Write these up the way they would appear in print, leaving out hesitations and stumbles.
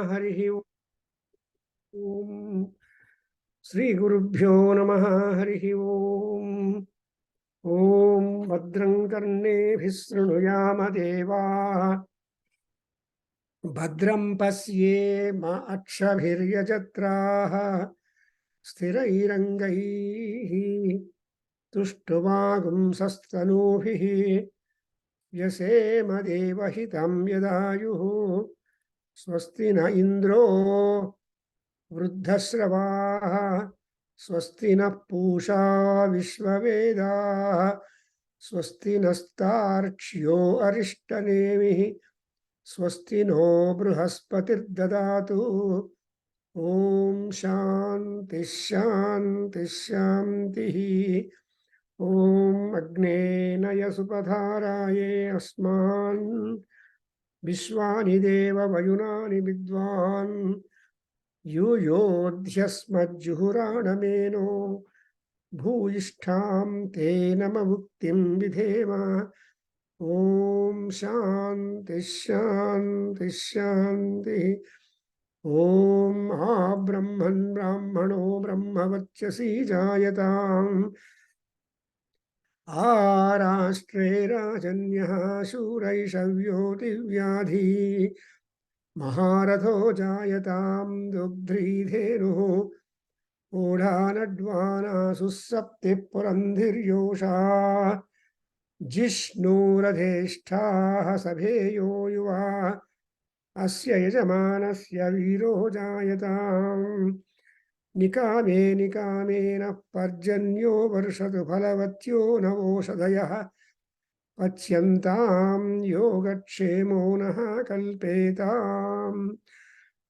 Harihi Om. Sri Gurubhyo Namaha Harihi Om. Om Bhadram Karne Vishrunuyama Deva Bhadram Pasye Ma Akshabhiryajatraha Sthirairangai Tushtuvagum Sastanubhihi Yasema Devahitam Yadayuhu Swasti na Indro Vruddhasravaha Swasti na Pusha Vishvaveda Swasti nastarchyo Arishtanemihi Swasti no Bruhaspatir Dadatu Om Shanti Shanti Shanti Om Agnena Yasupadharaye Asman Vishwani Deva Vayunani Vidwan Yuyodhyasmajjuhuranameno Bhuyishtham Te Namavuktim Vidhema Om Shanti Shanti Shanti Om Brahman Brahmano Brahmavachyasi Jayatam Arashtre Rajanyah Shuraishavyo Divyadhi Maharatho Jayatam Dugdridhenu Udhanadvana Susapti Purandhiryosha Jishnuradheshtaha Sabheyo Yuva Asya Yajamanasya Viro Jayatam Nikame Nikamena Parjanyo Varshatu Phalavatyo Navoshadayah Pachyantam Yogakshemo Naha Kalpetam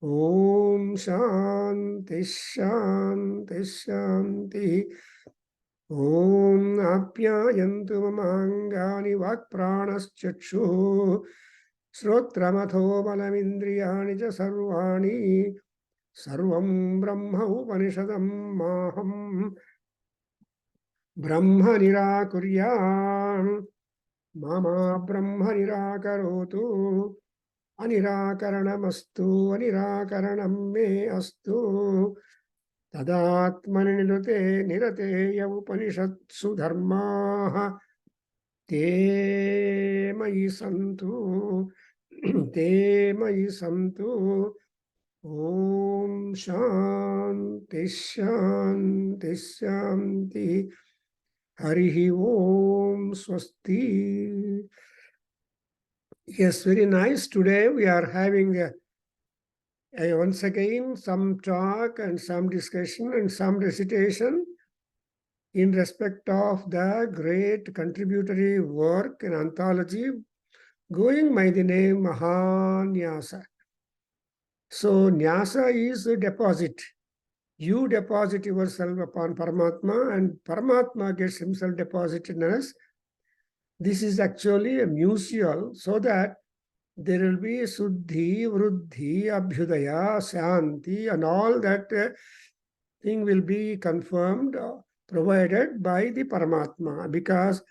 Om Shanti Shanti Shanti Om Apyayantu Mamangani Vakpranaschakshu Srotramatho Balamindriyani Cha Sarvani Sarvam Brahma Upanishadam Maham Brahma Nirakuryam Mama Brahma Nirakarotu Anirakaranamastu Anirakaranam Me Astu Tadatmani Nirate Yavupanishatsu Dharmaha Te Mayi Santu Te Mayi Santu Om Shanti Shanti Shanti Harihi Om Swasti. Yes, very nice. Today we are having once again some talk and some discussion and some recitation in respect of the great contributory work in anthology going by the name Mahanyasa. So Nyasa is a deposit. You deposit yourself upon Paramatma and Paramatma gets himself deposited in us. This is actually a musial so that there will be Suddhi, Vruddhi, Abhyudaya, Shanti and all that thing will be confirmed, provided by the Paramatma, because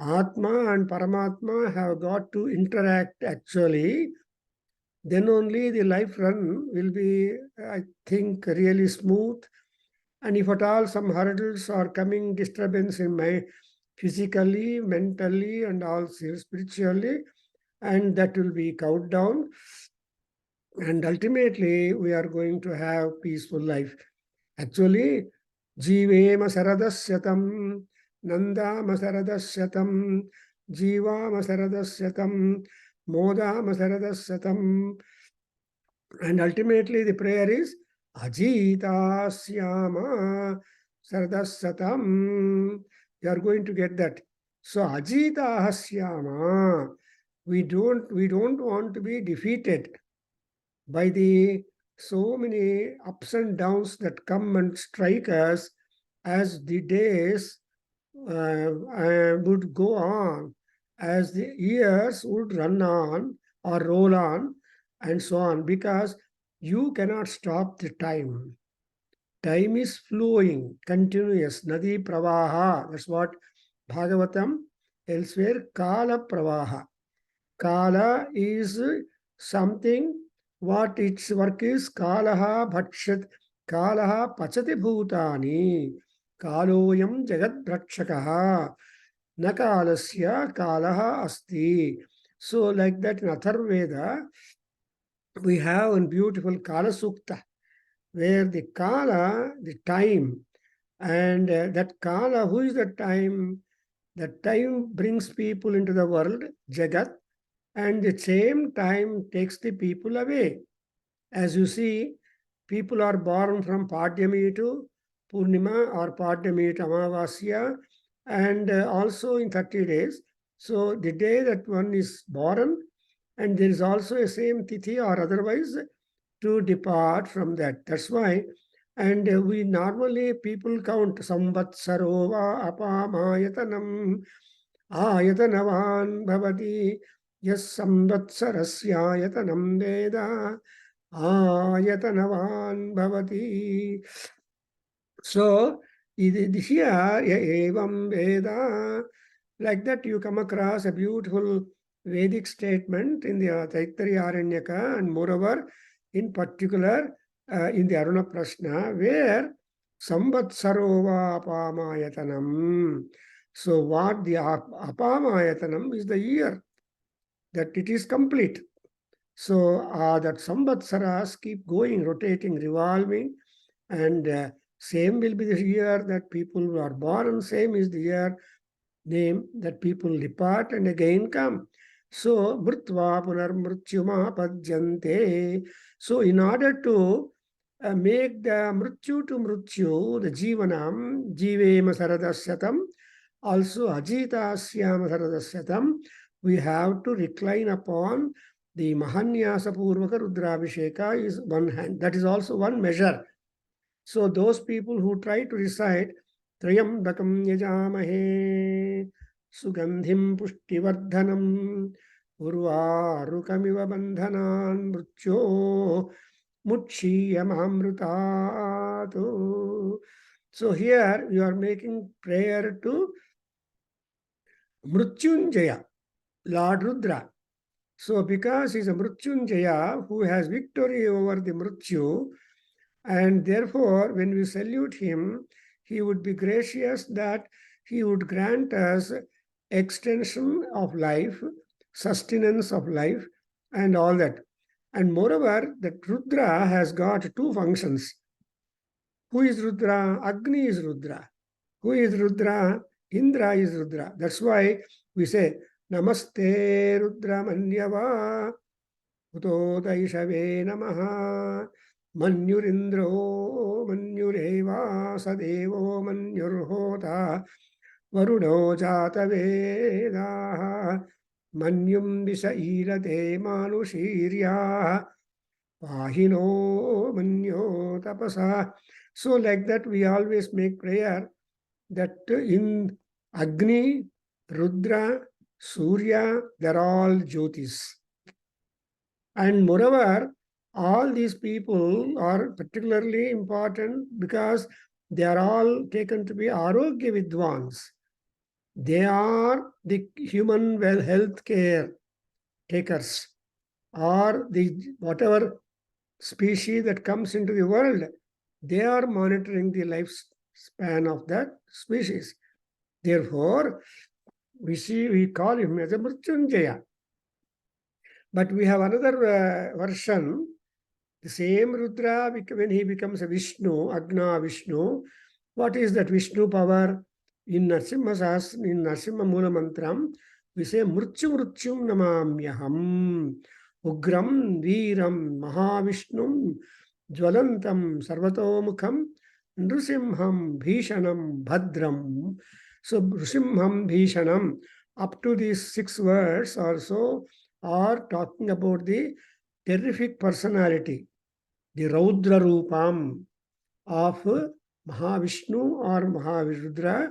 Atma and Paramatma have got to interact actually. Then only the life run will be, I think, really smooth. And if at all some hurdles are coming, disturbance in my physically, mentally, and also spiritually, and that will be cut down. And ultimately, we are going to have peaceful life. Actually, Jivema Saradasyatam, Nandama Saradasyatam, Jivama Saradasyatam, Modama Saradasyatam. And ultimately, the prayer is Ajita Syama Saradasyatam. You are going to get that. So Ajita Syama. We don't want to be defeated by the so many ups and downs that come and strike us as the days would go on, as the years would run on or roll on, and so on, because you cannot stop the time. Time is flowing, continuous, nadi pravaha. That's what Bhagavatam, elsewhere, kala pravaha. Kala is something What its work is, Kalaha Bhakshat, Kalaha Pachati Bhutani, Kaloyam Jagat Brakshakaha, Nakalasya Kalaha Asti. So, like that in Atharveda, we have a beautiful Kala Sukta, where the Kala, the time, and that Kala, who is the time? That time brings people into the world, Jagat, and the same time takes the people away. As you see, people are born from Padhyami to Purnima or Padhyami to Amavasya, and also in 30 days. So the day that one is born, and there is also a same tithi or otherwise to depart from that. That's why, and we normally people count samvatsaro va apamayatanam ayatanavan bhavati yas samvatsarasyayatanam veda ayatanavan bhavati. So, here, evam Veda, like that you come across a beautiful Vedic statement in the Taittiriya Aranyaka, and moreover, in particular, in the Aruna Prashna, where Samvatsarova Apamayatanam. So, what the Apamayatanam is the year, that it is complete. So, that Samvatsaras keep going, rotating, revolving, and same will be the year that people are born, same is the year name that people depart and again come. So, mrtva punar mrityuma padjante. So, in order to make the mrityu to mrityu, the jivanam, jivema saradasyatam, also ajitasyam saradasyatam, we have to recline upon the Mahanyasa Purvaka Rudrabhisheka is one hand. That is also one measure. So those people who try to recite Trayambakam Yajamahe Sugandhim Pushtivardhanam Urvarukamiva Bandhanan Mrutyo Mutshiyamamrutatu. So here you are making prayer to Mrutyunjaya, Lord Rudra. So because he is a Mrutyunjaya who has victory over the Mrutyu, and therefore, when we salute him, he would be gracious that he would grant us extension of life, sustenance of life, and all that. And moreover, that Rudra has got two functions. Who is Rudra? Agni is Rudra. Who is Rudra? Indra is Rudra. That's why we say, Namaste Rudra Manyava Utodaishave Namaha. Manyurindro Manyureva Sadevo Manyurhota Varuno Jata Veda Manyum Visairate Manushirya Pahino Manyo Tapasa. So like that we always make prayer that in Agni, Rudra, Surya, they're all Jyotis. And moreover, all these people are particularly important because they are all taken to be Arogya Vidwans. They are the human health care takers, or the whatever species that comes into the world, they are monitoring the lifespan of that species. Therefore, we call him as a Mrityunjaya. But we have another version. The same Rudra, when he becomes a Vishnu, Agna Vishnu, what is that Vishnu power? In Narsimha Mula Mantram, we say Mrityu Mrityum Namamyaham, Ugram Veeram Mahavishnum, Jwalantam Sarvatomukham, Nrusimham Bhishanam Bhadram. So Nrusimham Bhishanam, up to these 6 words also are talking about the terrific personality, the Raudra Rupam of Mahavishnu or Mahavirudra.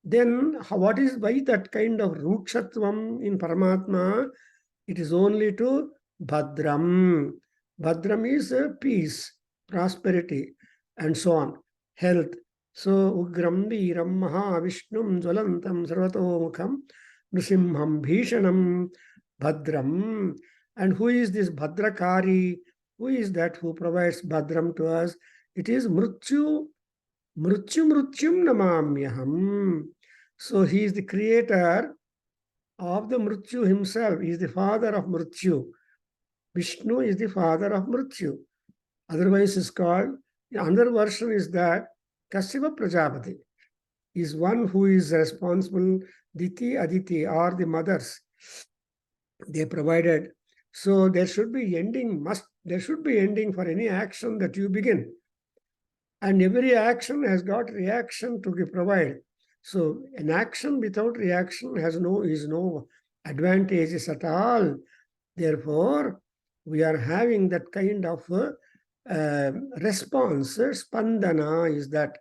Then what is why that kind of Rukshatvam in Paramatma? It is only to Bhadram. Bhadram is peace, prosperity, and so on, health. So Ugram Veeram Mahavishnum Jwalantam Sarvatomukham Nrisimham Bhishanam Bhadram. And who is this Bhadrakari? Who is that who provides Bhadram to us? It is Mrityu. Mrityum namamyaham. So he is the creator of the Mrityu himself. He is the father of Mrityu. Vishnu is the father of Mrityu. Otherwise is called, another version is that Kashyapa Prajapati is one who is responsible, Diti, Aditi, or the mothers. They provided. So there should be ending, there should be ending for any action that you begin. And every action has got reaction to be provided. So an action without reaction is no advantages at all. Therefore, we are having that kind of response. Spandana is that.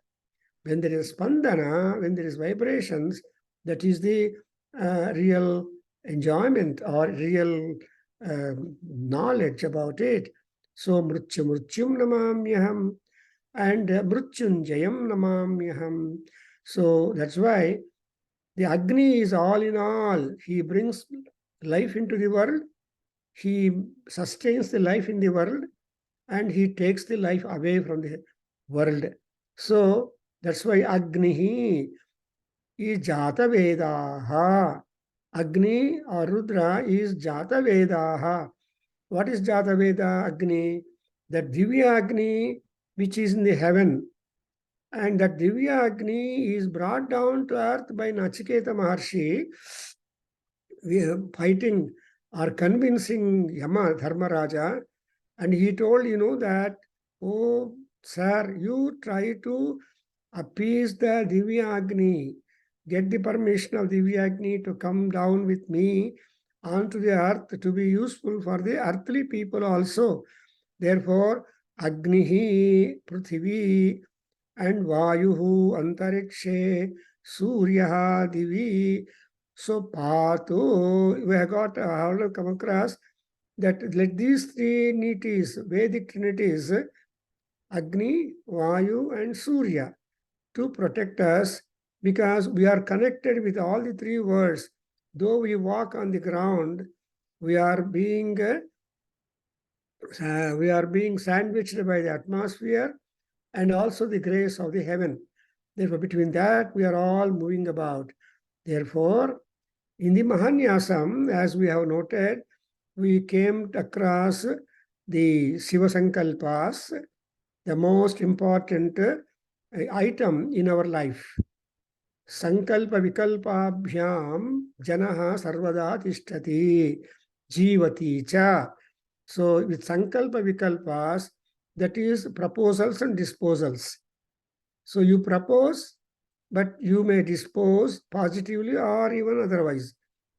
When there is spandana, when there is vibrations, that is the real enjoyment or real knowledge about it. So mrityum namamyaham and mrityunjayam namamyaham. So that's why the Agni is all in all. He brings life into the world. He sustains the life in the world, and he takes the life away from the world. So that's why Agnihi is Jata Vedaha. Agni or Rudra is Jata Vedaha. What is Jata Veda Agni? That Divya Agni which is in the heaven. And that Divya Agni is brought down to earth by Nachiketa Maharshi. We are fighting or convincing Yama Dharmaraja. And he told, that, oh, sir, you try to appease the Divya Agni, get the permission of Divya Agni to come down with me onto the earth to be useful for the earthly people also. Therefore, Agnihi, Prithvi, and Vayuhu, Antarikshe, Suryaha, Divi. So, Patu, we have got come across that let these three Nitis, Vedic trinities, Agni, Vayu, and Surya, to protect us, because we are connected with all the three worlds. Though we walk on the ground, we are being sandwiched by the atmosphere and also the grace of the heaven. Therefore, between that, we are all moving about. Therefore, in the Mahanyasam, as we have noted, we came across the Shiva Sankalpas, the most important item in our life. Sankalpa Vikalpabhyam Janaha Sarvada Tishtati Jivati Cha. So with Sankalpa Vikalpas, that is proposals and disposals. So you propose, but you may dispose positively or even otherwise.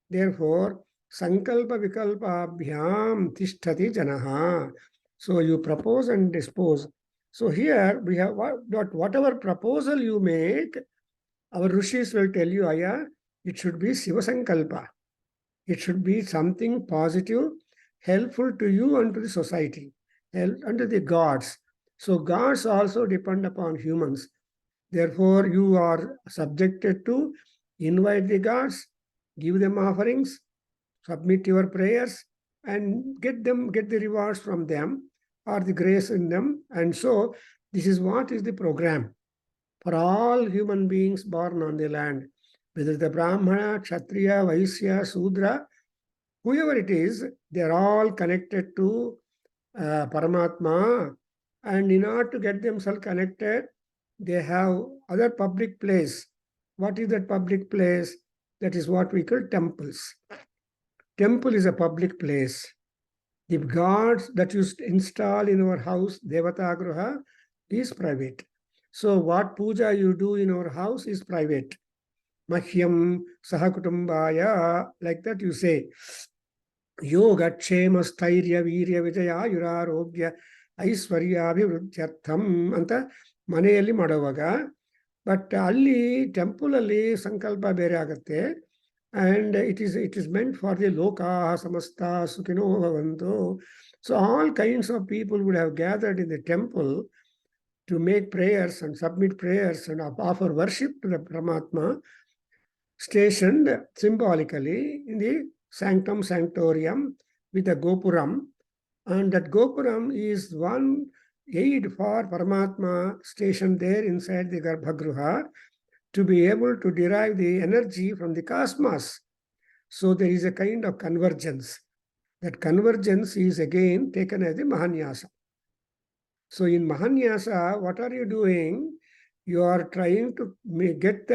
Therefore, Sankalpa Vikalpabhyam Tishtati Janaha. So you propose and dispose. So here we have whatever proposal you make, our Rishis will tell you, Aya, it should be Shiva Sankalpa. It should be something positive, helpful to you and to the society, and to the gods. So gods also depend upon humans. Therefore, you are subjected to invite the gods, give them offerings, submit your prayers, and get the rewards from them or the grace in them. And so this is what is the program for all human beings born on the land, whether the Brahmana, Kshatriya, Vaisya, Sudra, whoever it is, they are all connected to Paramatma. And in order to get themselves connected, they have other public place. What is that public place? That is what we call temples. Temple is a public place. The gods that you install in our house, Devata Graha, is private. So what puja you do in our house is private. Mahyam Sahakutumbaya, like that you say. Yoga Kshema Stairya Virya Vijaya Yurarogya Aiswarya Abhivrudyartham Anta Maneyalli Madavaga. But Ali temple Ali Sankalpa Bere Agate. And it is meant for the loka, samasta, sukhino bhavantu. So all kinds of people would have gathered in the temple to make prayers and submit prayers and offer worship to the Paramatma, stationed symbolically in the sanctum sanctorium with a gopuram. And that Gopuram is one aid for Paramatma stationed there inside the Garbhagruha to be able to derive the energy from the cosmos. So there is a kind of convergence. That convergence is again taken as the Mahanyasa. So in Mahanyasa, what are you doing? You are trying to get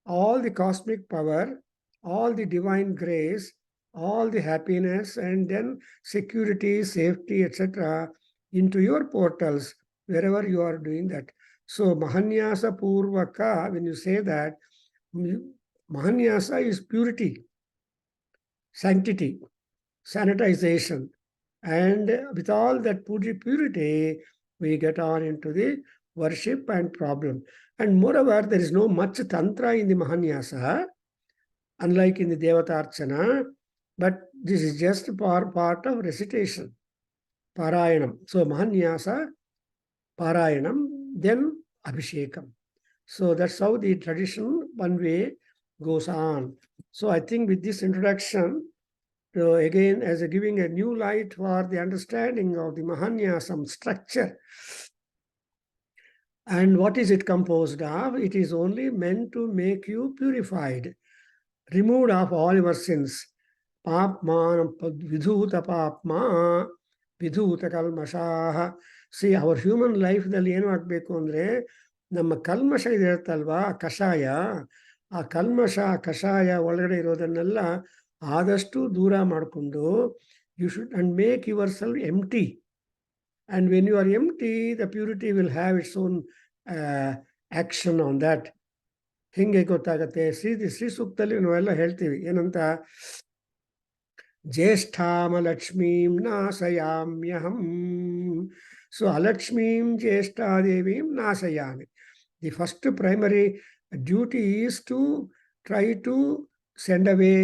all the cosmic power, all the divine grace, all the happiness, and then security, safety, etc. into your portals, wherever you are doing that. So Mahanyasa Purvaka, when you say that, Mahanyasa is purity, sanctity, sanitization. And with all that purity, we get on into the worship and problem. And moreover, there is no much tantra in the Mahanyasa, unlike in the Devatarchana, but this is just part of recitation, Parayanam. So Mahanyasa, Parayanam, then Abhishekam. So that's how the tradition one way goes on. So I think with this introduction, again, as a giving a new light for the understanding of the Mahanyasam structure. And what is it composed of? It is only meant to make you purified, removed of all your sins. Papma, vidhuta papma, vidhuta kalmashaha. See, our human life ದಲ್ಲಿ ಏನು ಆಗಬೇಕು ಅಂದರೆ ನಮ್ಮ ಕಲ್ಮಶ ಇರುತ್ತಲ್ವಾ ಕಷಾಯ, ಆ ಕಲ್ಮಶ ಕಷಾಯ ಒಳಗಡೆ ಇರೋದನ್ನೆಲ್ಲ ಆದಷ್ಟು ದೂರ ಮಾಡಿಕೊಂಡು you should and make yourself empty. And when you are empty, the purity will have its own action on that. ಹಿಂಗೆ ಗೊತ್ತಾಗತ್ತೆ. ಶ್ರೀ ಸೂಕ್ತದಲ್ಲಿ ನಾವೆಲ್ಲ ಹೇಳ್ತೀವಿ ಏನಂತ, ಜ್ಯೇಷ್ಠಾಮಲಕ್ಷ್ಮೀಂ ನಾಶಯಾಮ್ಯಹಂ. So ಅಲಕ್ಷ್ಮೀಂ ಜ್ಯೇಷ್ಠಾದೇವೀಂ ನಾಶಯಾಮಿ. The first primary duty is to try to send away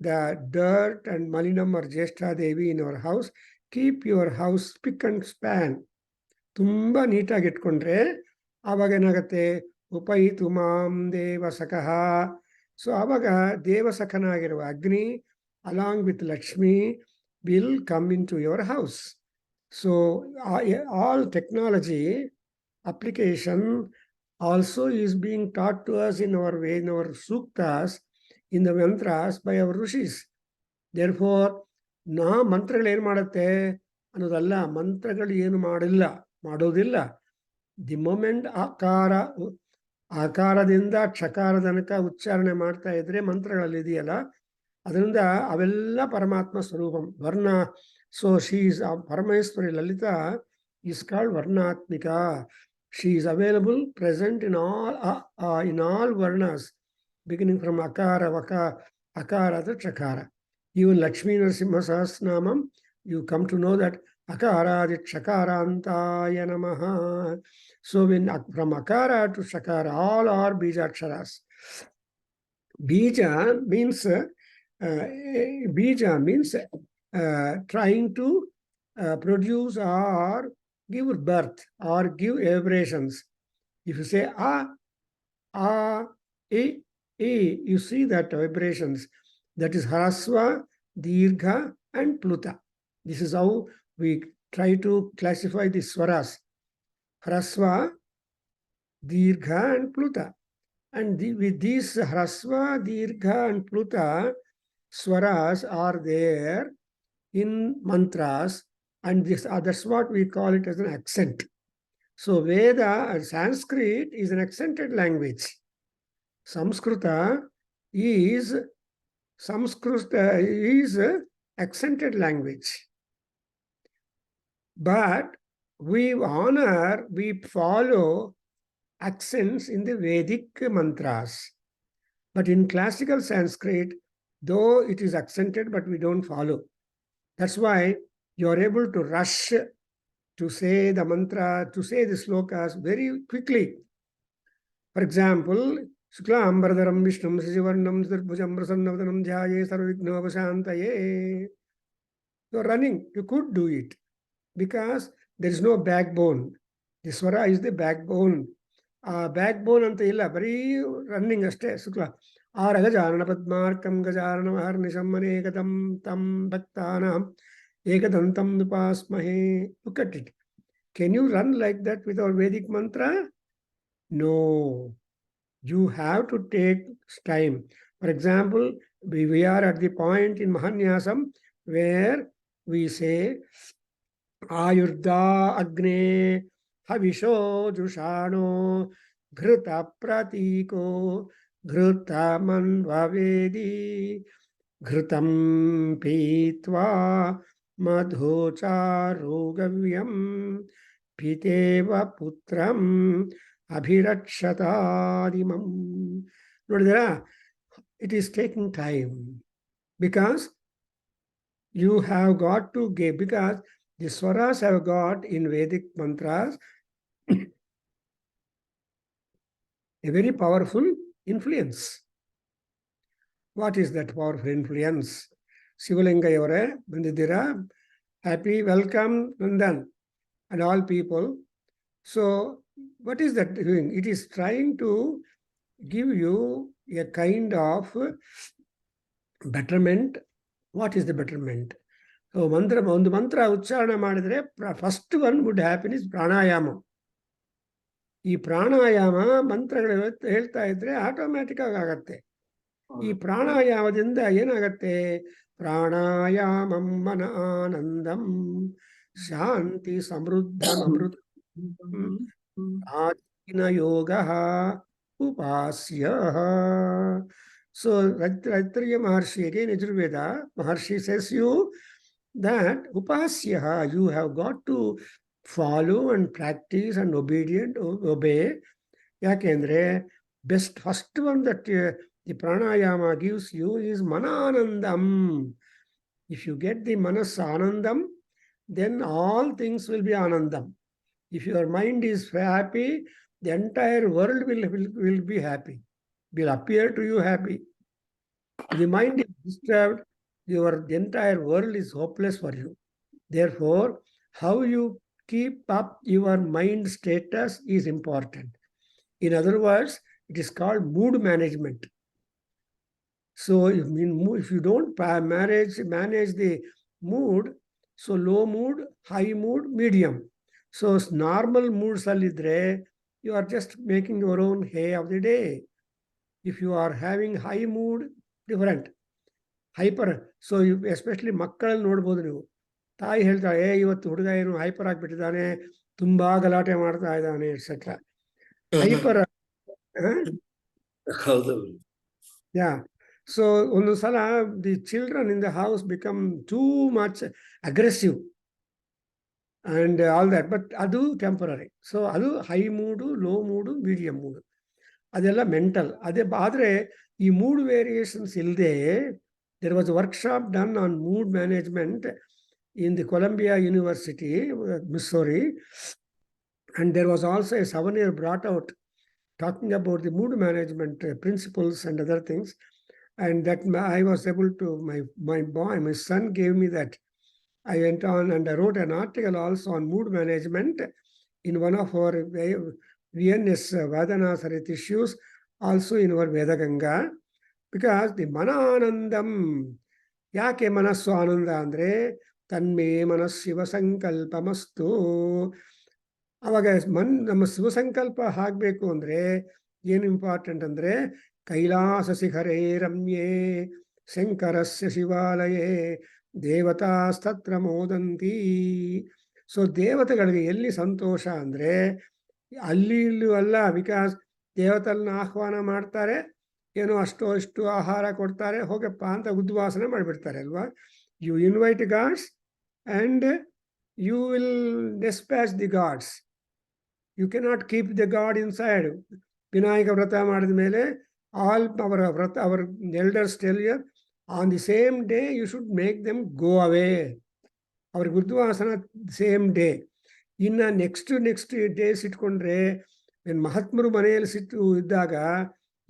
the dirt and malinam or Jeshta Devi in your house. Keep your house spick and span. ತುಂಬ ನೀಟಾಗಿ ಇಟ್ಕೊಂಡ್ರೆ ಆವಾಗ ಏನಾಗುತ್ತೆ, ಉಪಯಿತು ಮಾಂ ದೇವಸಖಃ. ಸೊ ಆವಾಗ ದೇವಸಖನಾಗಿರುವ Agni along with Lakshmi will come into your house. So all technology application also is being taught to us in our way, in our suktas, in the mantras by our rishis. Therefore, ಮಂತ್ರಗಳು ಏನು ಮಾಡುತ್ತೆ ಅನ್ನೋದಲ್ಲ, ಮಂತ್ರಗಳು ಏನು ಮಾಡೋದಿಲ್ಲ. The moment ಆಕಾರದಿಂದ ಕ್ಷಕಾರ ತನಕ ಉಚ್ಚಾರಣೆ ಮಾಡ್ತಾ ಇದ್ರೆ ಮಂತ್ರಗಳಲ್ಲಿ ಇದೆಯಲ್ಲ, ಅದರಿಂದ ಅವೆಲ್ಲ ಪರಮಾತ್ಮ ಸ್ವರೂಪಂ ವರ್ಣ. So she is Parameshwari Lalita is called Varnatmika. She is available, present in all varnas, beginning from akara, akara to chakara. Even Lakshmi Narasimha Sahasranamam, you come to know that akara di chakarantaya namaha. So when from akara to chakara, all are bija aksharas. Bija means trying to produce or give birth or give vibrations. If you say you see that vibrations. That is Harasva, Dirgha, and Pluta. This is how we try to classify the swaras. Harasva, Dirgha, and Pluta. And with these Harasva, Dirgha, and Pluta, swaras are there in mantras. And that's what we call it as an accent. So Veda and Sanskrit is an accented language. Sanskrit is accented language. But we follow accents in the Vedic mantras. But in classical Sanskrit, though it is accented, but we don't follow. That's why you are able to rush to say the mantra, to say the slokas very quickly. For example, Shuklam Bharadaram Vishnum Sivarnam Sirbhujam Prasannavadanam Dhyaye Sarvignovashantaye. You are running. You could do it because there is no backbone. The swara is the backbone. Backbone anta illa, bari running aste. Shukla Araga Jarana Padmarkam Gajarana Harnisham Manekatam Tam Bhaktanam Ekadantam Nupasmahe. Look at it. Can you run like that with our Vedic mantra? No. You have to take time. For example, we are at the point in Mahanyasam where we say Ayurda Agne Havisho Jushano Ghruta Pratiko Ghruta Manvavedi Ghrutam Pitva Madhocharogavyam Piteva Putram Abhirakshataadimam. Notiದ್ದೀರಾ? It is taking time because you have got to give, because the swaras have got in Vedic mantras a very powerful influence. What is that powerful influence? Shivalingayavare, Bandidira, happy, welcome, Nandan, and all people. So, what is that doing? It is trying to give you a kind of betterment. What is the betterment? So, ಒಂದು ಮಂತ್ರ ಉಚ್ಚಾರಣೆ ಮಾಡಿದ್ರೆ first one would happen is pranayama. ಈ ಪ್ರಾಣಾಯಾಮ ಮಂತ್ರಗಳು ಹೇಳ್ತಾ ಇದ್ರೆ automatic ಆಗತ್ತೆ. ಈ ಪ್ರಾಣಾಯಾಮದಿಂದ ಏನಾಗತ್ತೆ? ಪ್ರಾಣಾಯಾಮಂ ಮನ ಆನಂದಂ ಶಾಂತಿ ಸಮೃದ್ಧಂ ಅಮೃತ ಆದಿನ ಯೋಗ ಉಪಾಸ್ಯ. So Raitarya Maharshi, again Yajurveda, Maharshi says you that upasya, you have got to follow and practice and obey. Yakendre best first one that the pranayama gives you is mananandam. If you get the manas anandam, then all things will be anandam. If your mind is happy, the entire world will be happy, will appear to you happy. If the mind is disturbed, the entire world is hopeless for you. Therefore, how you keep up your mind status is important. In other words, it is called mood management. So, if you don't manage the mood, so low mood, high mood, medium. So, normal moods alidre, you are just making your own hay of the day. If you are having high mood, different. Hyper. So, especially ಮಕ್ಕಳಲ್ಲಿ ನೋಡ್ಬೋದು ನೀವು. ತಾಯಿ ಹೇಳ್ತಾಳೆ, ಇವತ್ತು ಹುಡುಗ ಏನು hyper ಆಗಿಬಿಟ್ಟಿದ್ದಾನೆ, ತುಂಬಾ ಗಲಾಟೆ ಮಾಡ್ತಾ ಇದ್ದಾನೆ, ಎಟ್ಸೆಟ್ರಾ. ಹೈಪರ್. Yeah. So ಒಂದು ಸಲ the children in the house become too much aggressive and all that, but ಅದು temporary. So ಅದು high mood, low mood, medium mood. ಅದೆಲ್ಲ ಮೆಂಟಲ್. ಆದರೆ ಈ ಮೂಡ್ ವೇರಿಯೇಷನ್ಸ್ ಇಲ್ಲದೆ, there was a workshop done on mood management in the Columbia University, Missouri, and there was also a 7-year brought out talking about the mood management principles and other things. And that I was able to, my son gave me that. I went on and I wrote an article also on mood management in one of our VNS Vadanasarit issues, also in our Veda Ganga, because the Mananandam, yake manassu ananda andre, tanme manas shiva sankalpamastu. ಅವಾಗ ನಮ್ಮ ಶಿವಸಂಕಲ್ಪ ಆಗಬೇಕು ಅಂದರೆ ಏನು important ಅಂದರೆ Kailasa ಶಿಖರೇ ರಮ್ಯೇ ಶಂಕರಸ್ಯ ಶಿವಾಲಯೇ ದೇವತಾಸ್ತತ್ರ ಮೋದಂತಿ. So ದೇವತೆಗಳಿಗೆ ಎಲ್ಲಿ ಸಂತೋಷ ಅಂದರೆ ಅಲ್ಲಿ ಇಲ್ಲೂ ಅಲ್ಲ. ಬಿಕಾಸ್ ದೇವತೆಗಳನ್ನ ಆಹ್ವಾನ ಮಾಡ್ತಾರೆ, ಏನೋ ಅಷ್ಟೋ ಇಷ್ಟು ಆಹಾರ ಕೊಡ್ತಾರೆ, ಹೋಗಪ್ಪ ಅಂತ ಉದ್ವಾಸನೆ ಮಾಡಿಬಿಡ್ತಾರೆ ಅಲ್ವಾ. You invite gods and you will dispatch the gods. You cannot keep the God inside. Vinayaka Vrata ಮಾಡಿದ ಮೇಲೆ all our elders tell you on the same day you should make them go away. ಅವ್ರಿಗೆ ಉದ್ವಾಸನ same day. ಇನ್ನು next days ಇಟ್ಕೊಂಡ್ರೆ ಮಹಾತ್ಮರು ಮನೆಯಲ್ಲಿ ಇದ್ದಾಗ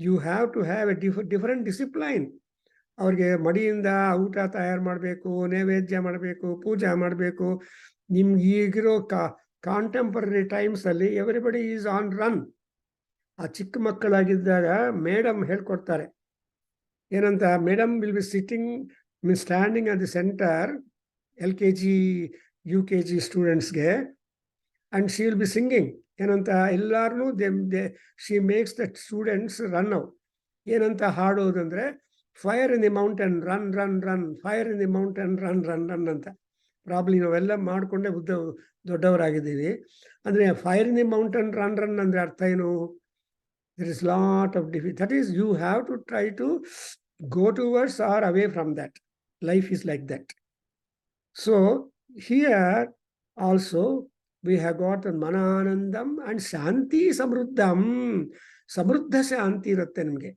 you have to have a different discipline. ಅವ್ರಿಗೆ ಮಡಿಯಿಂದ ಊಟ ತಯಾರು ಮಾಡಬೇಕು, ನೈವೇದ್ಯ ಮಾಡಬೇಕು, ಪೂಜೆ ಮಾಡಬೇಕು. ನಿಮ್ಗೆ ಈಗಿರೋ ಕಾಂಟೆಂಪರರಿ ಟೈಮ್ಸಲ್ಲಿ ಎವ್ರಿಬಡಿ ಈಸ್ ಆನ್ ರನ್. ಆ ಚಿಕ್ಕ ಮಕ್ಕಳಾಗಿದ್ದಾಗ ಮೇಡಮ್ ಹೇಳ್ಕೊಡ್ತಾರೆ ಏನಂತ, madam will be standing at the center LKG, UKG ಸ್ಟೂಡೆಂಟ್ಸ್ಗೆ, and she will be singing. ಏನಂತ ಎಲ್ಲಾರನು she makes the students run out. ಏನಂತ ಹಾಡೋದಂದ್ರೆ fire in the mountain run run run, fire in the mountain run run run ಅಂತ. Probably ನಾವೆಲ್ಲ ಮಾಡಿಕೊಂಡೇ ದೊಡ್ಡವರಾಗಿದ್ದೀವಿ. ಅಂದರೆ fire in the mountain run run ಅಂದರೆ ಅರ್ಥ ಏನು? there is lot of difficulty. That is, you have to try to go towards or away from that. Life is like that. So here also we have got Mananandam and Shanti Samruddham. Samruddha Shanti irutte nimge.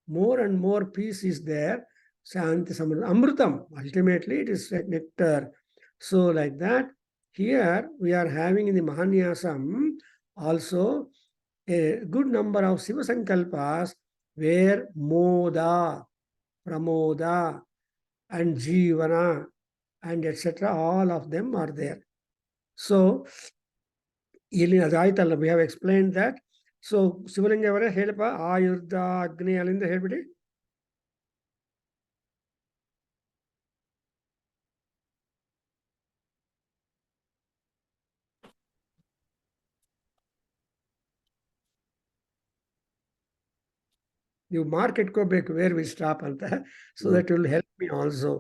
More and more peace is there. Shanti Samruddha. Amrutam. Ultimately it is nectar. So like that, here we are having in the Mahanyasam also a good number of Siva Sankalpas where Moda, Pramoda and Jivana and etc. all of them are there. So ಇಲ್ಲಿ ಅದಾಯ್ತಲ್ಲ, we have explained that. So ಶಿವಲಿಂಗ ಅವರೇ ಹೇಳಪ್ಪ, ಆಯುರ್ಧ ಅಗ್ನಿ ಅಲ್ಲಿಂದ ಹೇಳ್ಬಿಡಿ. ನೀವು mark ಇಟ್ಕೋಬೇಕು where we stop ಅಂತ, so that will help me also.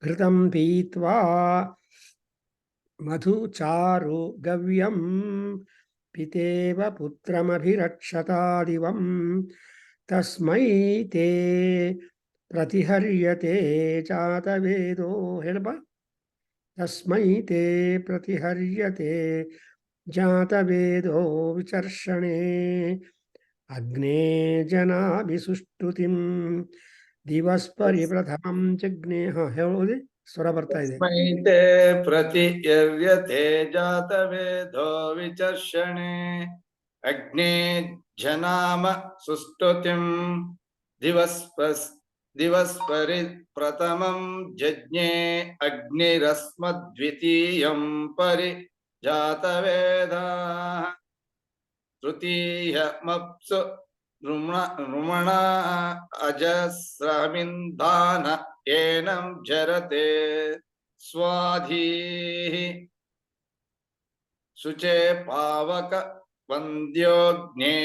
ಘೃತಂ ಪೀತ್ವಾ ಮಧು ಚಾರು ಗವ್ಯಂ ಪಿತೇವ ಪುತ್ರಮಭಿರಕ್ಷತಾದಿವಂ ತಸ್ಮೈ ತೇ ಪ್ರತಿಹರ್ಯತೆ ಜಾತವೇದೋ. ಹೇಳಪ್ಪ, ತಸ್ಮೈ ತೇ ಪ್ರತಿಹರ್ಯತೆ ಜಾತವೇದೋ ವಿಚರ್ಷಣೆ ಅಗ್ನೇ ಜನಾಭಿಸುಷ್ಟುತಿಂ ದಿವಸ್ಪರಿ ಪ್ರಥಮಂ ಜಗ್ನೇ. ಹೇಳೋದಿ ಸ್ವರ ಬರ್ತಾ ಇದೆ. ಸ್ಮೈತೆ ಪ್ರತಿಯರ್ಯತೆ ಜಾತವೇದೋ ವಿಚರ್ಷಣೆ ಅಗ್ನೇ ಜನಾಮ ಸುಷ್ಟುತಿಂ ದಿವಸ್ಪರಿ ಪ್ರಥಮಂ ಜಜ್ಞೆ ಅಗ್ನಿರಸ್ಮದ್ವಿತೀಯಂ ಪರಿ ಜಾತವೇದಃ ತೃತೀಯಮಪ್ಸು ಋಮಣ ಅಜಸ್ರಮಿಂಧಾನ ಏನಂ ಜರತೆ ಸ್ವಾಧೀಃ ಶುಚೇ ಪಾವಕ ವಂದ್ಯೋಗ್ನೇ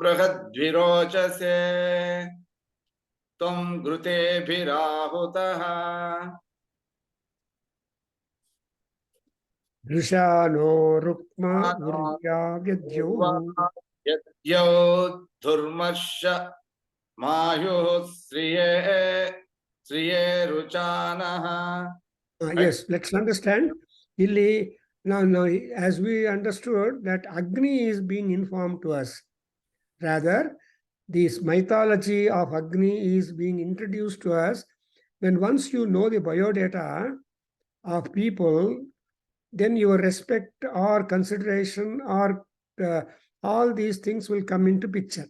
ಬೃಹದ್ವಿರೋಚಸೆ ತ್ವಂ ಘೃತೇಭಿರಾಹುತಃ ದೃಶಾನೋ Rukma ವ್ಯದ್ಯೌ ಯದ್ಯೌ ಧುರ್ಮರ್ಷ ಮಾಯುಃ ಶ್ರಿಯೇ ರುಚಾನಃ. Yes, let's understand. Illi now, as we understood that Agni is being informed to us. Rather, this mythology of Agni is being introduced to us. When once you know the biodata of people, then your respect or consideration or all these things will come into picture.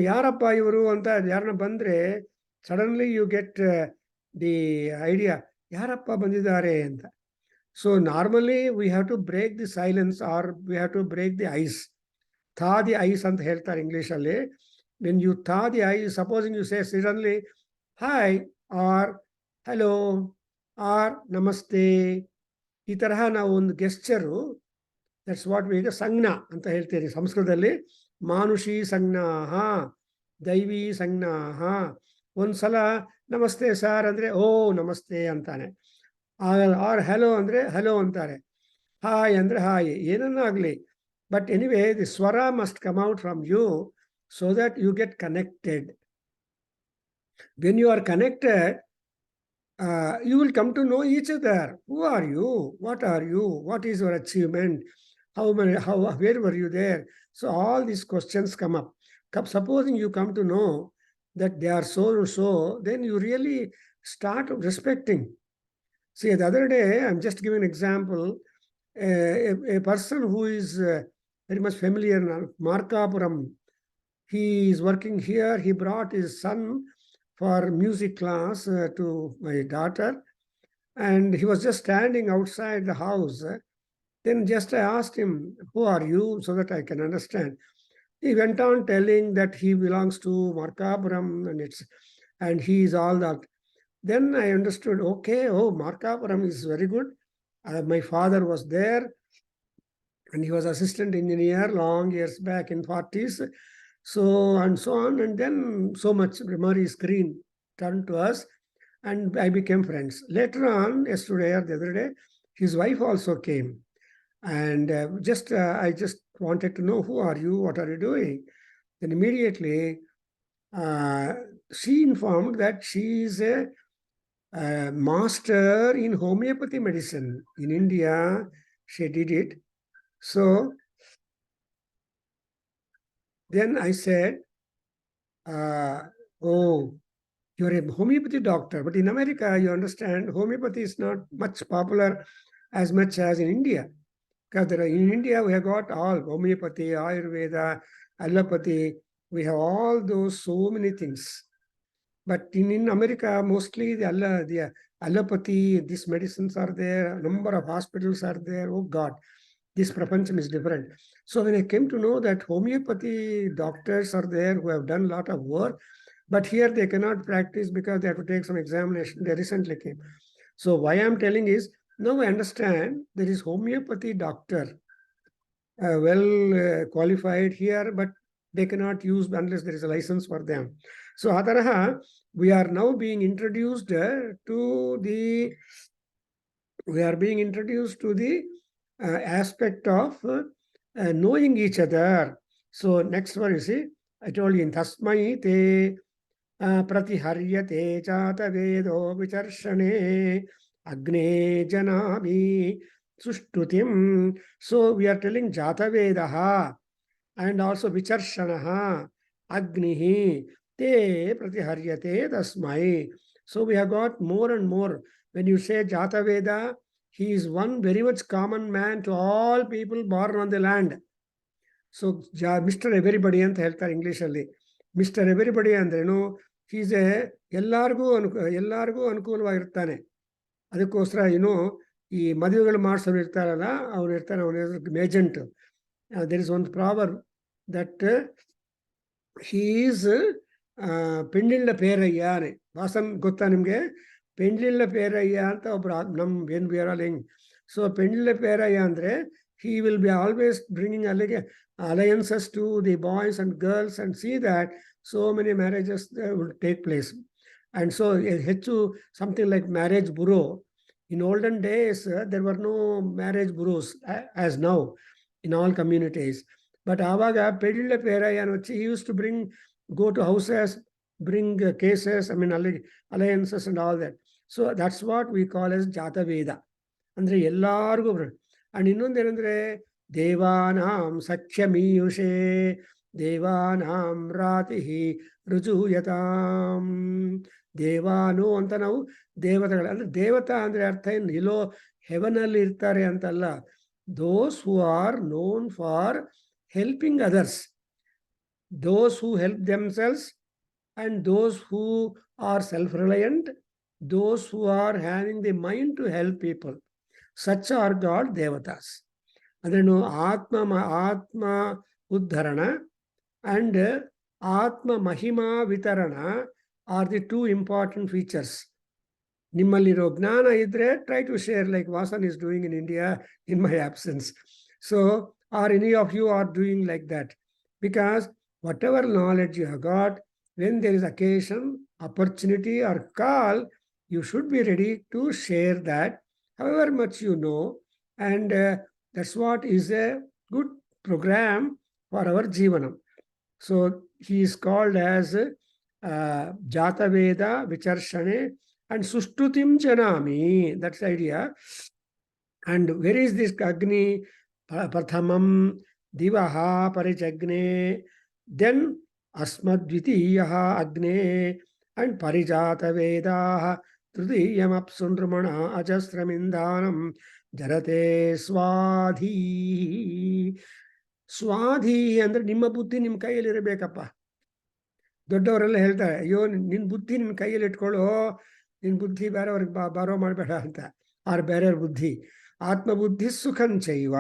ಯಾರಪ್ಪ ಇವರು ಅಂತ ಯಾರನ್ನ ಬಂದ್ರೆ suddenly you get the idea, ಯಾರಪ್ಪ ಬಂದಿದ್ದಾರೆ ಅಂತ. So normally we have to break the silence or we have to break the ice. Thaw the ice ಅಂತ ಹೇಳ್ತಾರೆ ಇಂಗ್ಲೀಷಲ್ಲಿ. When you thaw the ice, supposing you say suddenly hi or hello or namaste, ಈ ತರಹ ನಾವು ಒಂದು gesture, that's what we ಸಂಜ್ಞ ಅಂತ ಹೇಳ್ತೀರಿ ಸಂಸ್ಕೃತದಲ್ಲಿ. ಮಾನುಷಿ ಸಂಜ್ಞಾಹ, ದೈವಿ ಸಂಜ್ಞಾಹ. ಒಂದ್ಸಲ ನಮಸ್ತೆ ಸರ್ ಅಂದರೆ ಓ ನಮಸ್ತೆ ಅಂತಾನೆ, ಆರ್ ಹಲೋ ಅಂದರೆ ಹಲೋ ಅಂತಾರೆ, ಹಾಯ್ ಅಂದರೆ ಹಾಯ್, ಏನನ್ನಾಗಲಿ. ಬಟ್ ಎನಿವೇ ದಿ ಸ್ವರ must come out from you so that you get connected. When you are connected, you will come to know each other. Who are you? What are you? What is your achievement? Where were you there? So all these questions come up. Supposing you come to know that they are so and so, then you really start respecting. See, the other day, I'm just giving an example. A person who is very much familiar, Markapuram, he is working here. He brought his son for music class to my daughter, and he was just standing outside the house. Then just I asked him, who are you, so that I can understand. He went on telling that he belongs to Markapuram and he is all that. Then I understood, okay, oh, Markapuram is very good. My father was there and he was assistant engineer long years back in 40s. So, and so on. And then so much memory screen turned to us and I became friends. Later on, yesterday or the other day, his wife also came. And I just wanted to know, who are you? What are you doing? Then immediately uh, she informed that she is a master in homeopathy medicine in India. She did it. So then I said, oh, you're a homeopathy doctor, but in America, you understand, homeopathy is not much popular as much as in India. Because in India, we have got all homeopathy, Ayurveda, allopathy, we have all those, so many things. But in America, mostly the allopathy, these medicines are there, a number of hospitals are there. Oh God, this prapancham is different. So when I came to know that homeopathy doctors are there who have done a lot of work, but here they cannot practice because they have to take some examination. They recently came. So why I'm telling is, now I understand there is homeopathy doctor, qualified here, but they cannot use unless there is a license for them. So Ataraha, we are now being introduced to the aspect of knowing each other. So next one, you see, I told you in Tasmai te pratiharyate chata vedo vicharshane agne janami sushtutim. So we are telling Jata Vedaha and also vicharshanaha agnihi te pratiharyate tasmai. So we have got more and more. When you say Jata Veda, he is one very much common man to all people born on the land. So Mr. Everybody ಅಂತ ಹೇಳ್ತಾರೆ ಇಂಗ್ಲೀಷಲ್ಲಿ. Mister everybody ಅಂದ್ರೇನು, is ಎಲ್ಲರಿಗೂ ಅನುಕೂಲವಾಗಿರ್ತಾನೆ. ಅದಕ್ಕೋಸ್ಕರ ಈ ಮದುವೆಗಳು ಮಾಡಿಸೋರು ಇರ್ತಾರಲ್ಲ, ಅವ್ರು ಇರ್ತಾರೆ, ಅವನ ಏಜೆಂಟ್. ದೇರ್ ಇಸ್ ಒಂದು ಪ್ರಾವರ್ ದಟ್ ಹೀ ಈಸ್ ಪೆಂಡಿಳ್ಳ ಪೇರಯ್ಯನೇ. ವಾಸನ್ ಗೊತ್ತಾ ನಿಮಗೆ? ಪೆಂಡ್ಲಿಳ್ಳ ಪೇರಯ್ಯ ಅಂತ ಒಬ್ರು ನಮ್ಮ ಏನು ಬೇರಲ್ಲ ಹೆಂಗ್. ಸೊ ಪೆಂಡ್ಲಿಳ್ಳ ಪೇರಯ್ಯ ಅಂದರೆ he will be always bringing alliances to the boys and girls and see that so many marriages will take place. And so something like marriage bureau. In olden days, there were no marriage bureaus as now in all communities. But Avaga Pedilla Peraya, he used to go to houses, bring cases, alliances and all that. So that's what we call as Jata Veda. Andre ellargu. And ಇನ್ನೊಂದೇನೆಂದ್ರೆ ದೇವಾನಾಂ ಸಖ್ಯಮೀಯುಷೇ ದೇವಾನಾಂ ರಾತಿಹಿ ರುಜುಯತಾಂ. ದೇವಾನು ಅಂತ ನಾವು ದೇವತೆಗಳು ಅಂದ್ರೆ ದೇವತಾ ಅಂದ್ರೆ ಅರ್ಥ ಏನು, ಎಲ್ಲೋ ಹೆವನಲ್ಲಿ ಇರ್ತಾರೆ ಅಂತಲ್ಲ. Those who are known for helping others, those who help themselves, and those who are self-reliant, those who are having the mind to help people. Such are called devatas. Adrenu atma uddharana and atma mahima vitarana are the two important features. Nimmalliro ಜ್ಞಾನ idre try to share like Vasan is doing in India in my absence. So, or any of you are doing like that, because whatever knowledge you have got, when there is occasion, opportunity or call, you should be ready to share that, however much you know. And that's what is a good program for our Jivanam. So he is called as Jata Veda Vicharshane and Sushtutim Janami. That's the idea. And where is this Agni? Prathamam Divaha Parijagne. Then Asmadvitiyaha Agne and Parijata Vedaha Trudiyam Apsundramana Ajasramindanam Jarate Swadhi. ಸ್ವಾಧಿ ಅಂದ್ರೆ ನಿಮ್ಮ ಬುದ್ಧಿ ನಿಮ್ಮ ಕೈಯಲ್ಲಿ ಇರಬೇಕಪ್ಪ. ದೊಡ್ಡವರೆಲ್ಲ ಹೇಳ್ತಾರೆ, ಅಯ್ಯೋ ನಿನ್ನ ಬುದ್ಧಿ ನಿನ್ನ ಕೈಯಲ್ಲಿ ಇಟ್ಕೊಳ್ಳೋ, ನಿನ್ನ ಬುದ್ಧಿ ಬೇರೆಯವ್ರಿಗೆ ಬಾರೋ ಮಾಡಬೇಡ ಅಂತ. ಆರ್ ಬೇರೆಯವ್ರ ಬುದ್ಧಿ. ಆತ್ಮಬುದ್ಧಿ ಸುಖಂಚೈವ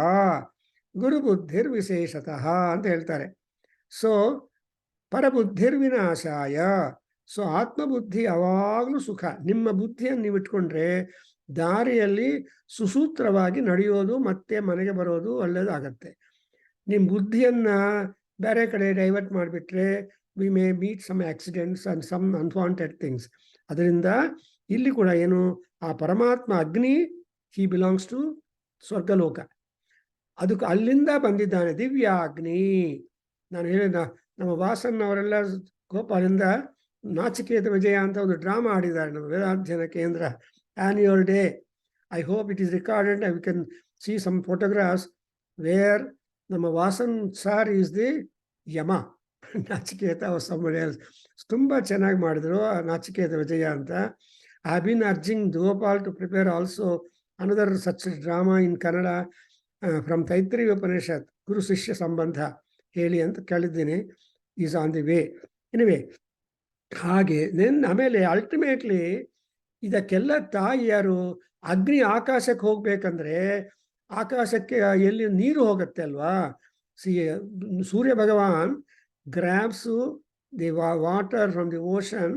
ಗುರುಬುದ್ಧಿರ್ ವಿಶೇಷತಃ ಅಂತ ಹೇಳ್ತಾರೆ. ಸೊ ಪರಬುದ್ಧಿರ್ ವಿನಾಶಾಯ. ಸೊ ಆತ್ಮಬುದ್ಧಿ ಯಾವಾಗಲೂ ಸುಖ. ನಿಮ್ಮ ಬುದ್ಧಿಯನ್ನು ನೀವು ಇಟ್ಕೊಂಡ್ರೆ ದಾರಿಯಲ್ಲಿ ಸುಸೂತ್ರವಾಗಿ ನಡೆಯೋದು ಮತ್ತೆ ಮನೆಗೆ ಬರೋದು ಒಳ್ಳೇದಾಗತ್ತೆ. ನಿಮ್ಮ ಬುದ್ಧಿಯನ್ನ ಬೇರೆ ಕಡೆ ಡೈವರ್ಟ್ ಮಾಡಿಬಿಟ್ರೆ we may meet some accidents and some unwanted things. ಅದರಿಂದ ಇಲ್ಲಿ ಕೂಡ ಏನು, ಆ ಪರಮಾತ್ಮ ಅಗ್ನಿ, ಹಿ ಬಿಲಾಂಗ್ಸ್ ಟು ಸ್ವರ್ಗಲೋಕ. ಅದಕ್ಕೆ ಅಲ್ಲಿಂದ ಬಂದಿದ್ದಾನೆ ದಿವ್ಯ ಅಗ್ನಿ. ನಾನು ಹೇಳಿದ ನಮ್ಮ ವಾಸನ್ ಅವರೆಲ್ಲ ಗೋಪಾಲಿಂದ ನಾಚಿಕೇತ ವಿಜಯ ಅಂತ ಒಂದು ಡ್ರಾಮಾ ಆಡಿದ್ದಾರೆ ನಮ್ಮ ವೇದಾಧ್ಯಯನ ಕೇಂದ್ರ annual day. I hope it is recorded. I can see some photographs where ನಮ್ಮ Vasan sir is the Yama, Nachiketa summer. ತುಂಬ ಚೆನ್ನಾಗಿ ಮಾಡಿದ್ರು ಆ ನಾಚಿಕೇತ ವಿಜಯ ಅಂತ. I have been urging Gopal to prepare also another such drama in Kannada from Taittiriya Upanishad, ಗುರು ಶಿಷ್ಯ ಸಂಬಂಧ ಹೇಳಿ ಅಂತ ಕೇಳಿದ್ದೀನಿ. Is on the way. Anyway, ಹಾಗೆ ಆಮೇಲೆ ಅಲ್ಟಿಮೇಟ್ಲಿ ಇದಕ್ಕೆಲ್ಲ ತಾಯಿ ಯಾರು? ಅಗ್ನಿ ಆಕಾಶಕ್ಕೆ ಹೋಗ್ಬೇಕಂದ್ರೆ ಆಕಾಶಕ್ಕೆ ಎಲ್ಲಿ ನೀರು ಹೋಗುತ್ತೆ ಅಲ್ವಾ? ಸೂರ್ಯ ಭಗವಾನ್ grabs the water from the ocean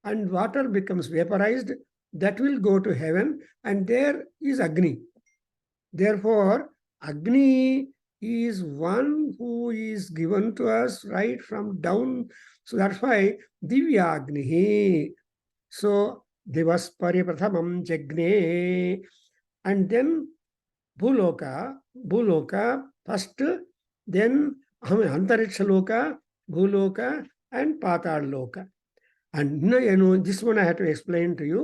and water becomes vaporized. That will go to heaven and there is Agni. Therefore, Agni is one who is given to us right from down. So that's why Divya Agni. So Divas Paripratamam Jagne. And then Bhuloka first, then Antariksha Loka, Bhuloka and Patal Loka. And this one I have to explain to you.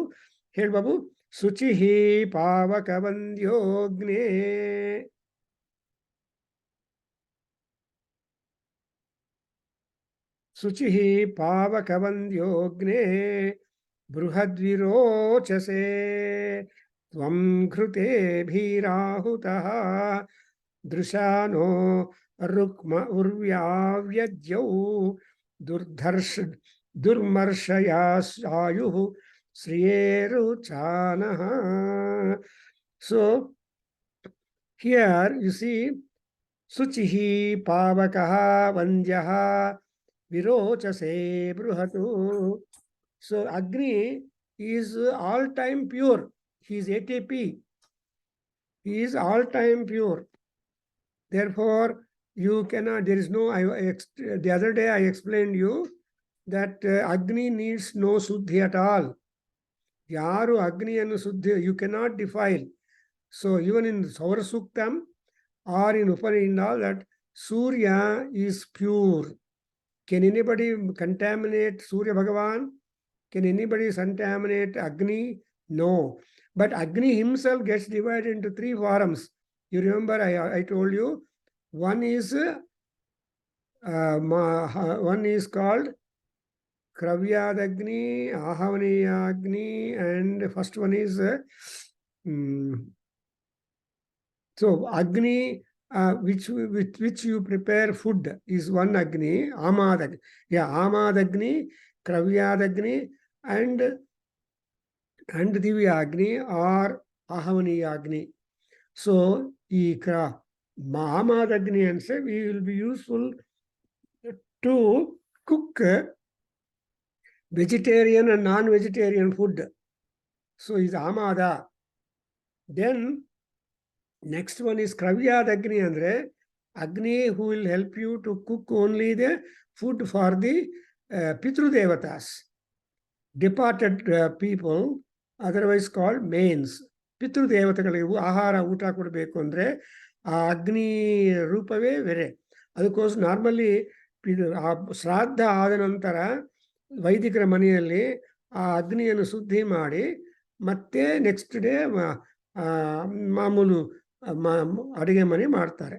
Here, Babu, Suchihi Pavakavandyogne. Suchihi Pavakavandyogne Bruhadvirochase Tvam Krute Bhirahutaha Drushano Rukma Urvyavyajyau Durmarshayasayuhu Sriyeruchanaha. So here you see Suchihi Pavakaha Vandyaha Virochase Bruhatu. So Agni is all time pure. He is ATP. He is all time pure. Therefore, you cannot, there is no, the other day I explained you that Agni needs no Suddhi at all. Yaru Agni and Suddhi, you cannot defile. So even in Saura Suktam or in Upanishad, all that Surya is pure. Can anybody contaminate Surya Bhagavan? Can anybody contaminate Agni? No. But Agni himself gets divided into three forms. You remember I told you, one is called Kravyadagni, Ahavaniyagni, and first one is so Agni with which you prepare food is one Agni, Amadagni. Yeah, Amadagni, Kravyadagni, and Divyagni or Ahavaniyagni. So Mahamadagni and say we will be useful to cook vegetarian and non-vegetarian food. So is Amada. Then next one is Kravyadagni andre Agni who will help you to cook only the food for the Pitru Devatas, departed people, otherwise called mains. ಪಿತೃ ದೇವತೆಗಳಿಗೂ ಆಹಾರ ಊಟ ಕೊಡಬೇಕು ಅಂದರೆ ಆ ಅಗ್ನಿ ರೂಪವೇ ಬೇರೆ. ಅದಕ್ಕೋಸ್ಕರ ನಾರ್ಮಲಿ ಆ ಶ್ರಾದ್ದ ಆದ ನಂತರ ವೈದಿಕರ ಮನೆಯಲ್ಲಿ ಆ ಅಗ್ನಿಯನ್ನು ಶುದ್ಧಿ ಮಾಡಿ ಮತ್ತೆ ನೆಕ್ಸ್ಟ್ ಡೇ ಮಾಮೂಲು ಅಡುಗೆ ಮನೆ ಮಾಡ್ತಾರೆ.